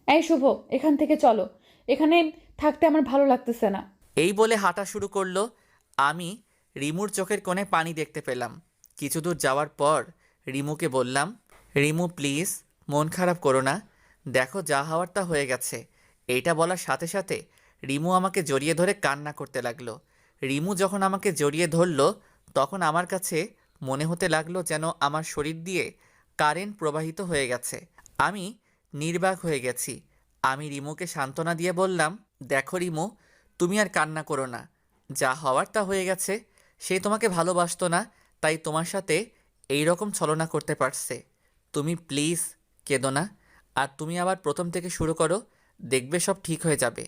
এই শুভ, এখান থেকে চলো, এখানে থাকতে আমার ভালো লাগতেছে না। এই বলে হাঁটা শুরু করলো। আমি রিমুর চোখের কোণে পানি দেখতে পেলাম। কিছু দূর যাওয়ার পর রিমুকে বললাম, রিমু প্লিজ মন খারাপ করো না, দেখো যা হওয়ার তা হয়ে গেছে। এইটা বলার সাথে সাথে রিমু আমাকে জড়িয়ে ধরে কান্না করতে লাগলো। রিমু যখন আমাকে জড়িয়ে ধরলো তখন আমার কাছে মনে হতে লাগলো যেন আমার শরীর দিয়ে কারেন্ট প্রবাহিত হয়ে গেছে। আমি নির্বাক হয়ে গেছি। আমি রিমুকে সান্ত্বনা দিয়ে বললাম, দেখো রিমু, তুমি আর কান্না করো না, যা হওয়ার তা হয়ে গেছে। সে তোমাকে ভালোবাসতো না, তাই তোমার সাথে এই রকম ছলনা করতে পারছে। তুমি প্লিজ কেঁদো না, আর তুমি আবার প্রথম থেকে শুরু করো, দেখবে সব ঠিক হয়ে যাবে।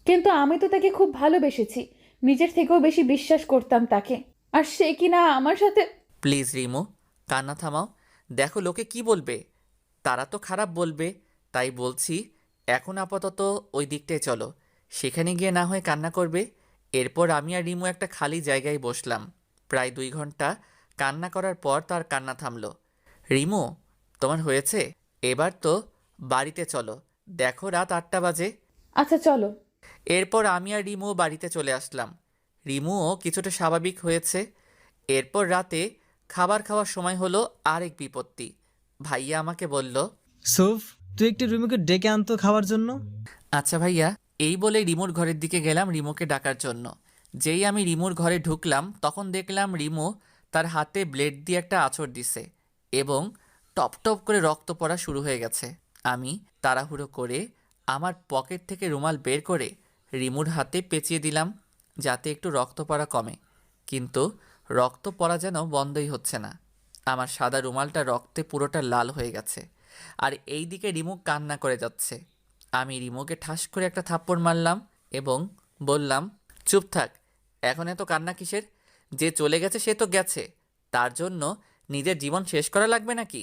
কিন্তু আমি তো তাকে খুব ভালোবেসেছি, নিজের থেকেও বেশি বিশ্বাস করতাম তাকে, আর সে কিনা আমার সাথে। প্লিজ রিমু, কান্না থামাও। দেখো লোকে কি বলবে, তারা তো খারাপ বলবে, তাই বলছি এখন আপাতত ওই দিকটায় চলো, সেখানে গিয়ে না হয় কান্না করবে। এরপর আমি আর রিমু একটা খালি জায়গায় বসলাম। প্রায় 2 ঘন্টা কান্না করার পর তার কান্না থামলো। রিমু, তোমার হয়েছে, এবার তো বাড়িতে চলো, দেখো রাত 8টা বাজে। আচ্ছা চলো। এরপর আমি আর রিমু বাড়িতে চলে আসলাম। রিমুও কিছুটা স্বাভাবিক হয়েছে। এরপর রাতে খাবার খাওয়ার সময় হলো আরেক বিপত্তি। ভাইয়া আমাকে বলল, সুফ, তুই একটু রিমুকে ডেকে আনতো খাওয়ার জন্য। আচ্ছা ভাইয়া। এই বলে রিমুর ঘরের দিকে গেলাম রিমুকে ডাকার জন্য। যেই আমি রিমুর ঘরে ঢুকলাম তখন দেখলাম রিমু তার হাতে ব্লেড দিয়ে একটা আঁচড় দিছে এবং টপ টপ করে রক্ত পড়া শুরু হয়ে গেছে। আমি তাড়াহুড়ো করে আমার পকেট থেকে রুমাল বের করে রিমুর হাতে পেঁচিয়ে দিলাম যাতে একটু রক্ত পড়া কমে, কিন্তু রক্ত পড়া যেন বন্ধই হচ্ছে না। আমার সাদা রুমালটা রক্তে পুরোটা লাল হয়ে গেছে, আর এই দিকে রিমু কান্না করে যাচ্ছে। আমি রিমুকে ঠাস করে একটা থাপ্পড় মারলাম এবং বললাম, চুপ থাক, এখন এত কান্না কিসের? যে চলে গেছে সে তো গেছে, তার জন্য নিজের জীবন শেষ করা লাগবে নাকি?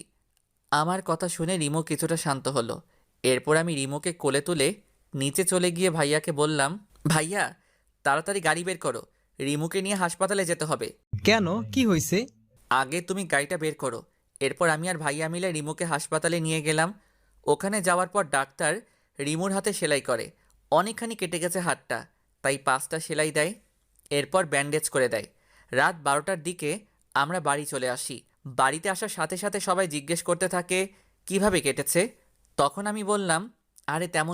আমার কথা শুনে রিমু কিছুটা শান্ত হলো। এরপর আমি রিমুকে কোলে তুলে নিচে চলে গিয়ে ভাইয়াকে বললাম, ভাইয়া তাড়াতাড়ি গাড়ি বের করো, রিমুকে নিয়ে হাসপাতালে যেতে হবে। কেন, কি হয়েছে? আগে তুমি গাড়িটা বের করো। এরপর আমি আর ভাইয়া মিলে রিমুকে হাসপাতালে নিয়ে গেলাম। ওখানে যাওয়ার পর ডাক্তার রিমুর হাতে সেলাই করে। অনেকখানি কেটে গেছে হাতটা, তাই 5টা সেলাই দেয়, এরপর ব্যান্ডেজ করে দেয়। রাত 12টার দিকে আমরা বাড়ি চলে আসি। বাড়িতে আসার সাথে সাথে সবাই জিজ্ঞেস করতে থাকে কিভাবে কেটেছে। তখন আমি বললাম, আরে তেমন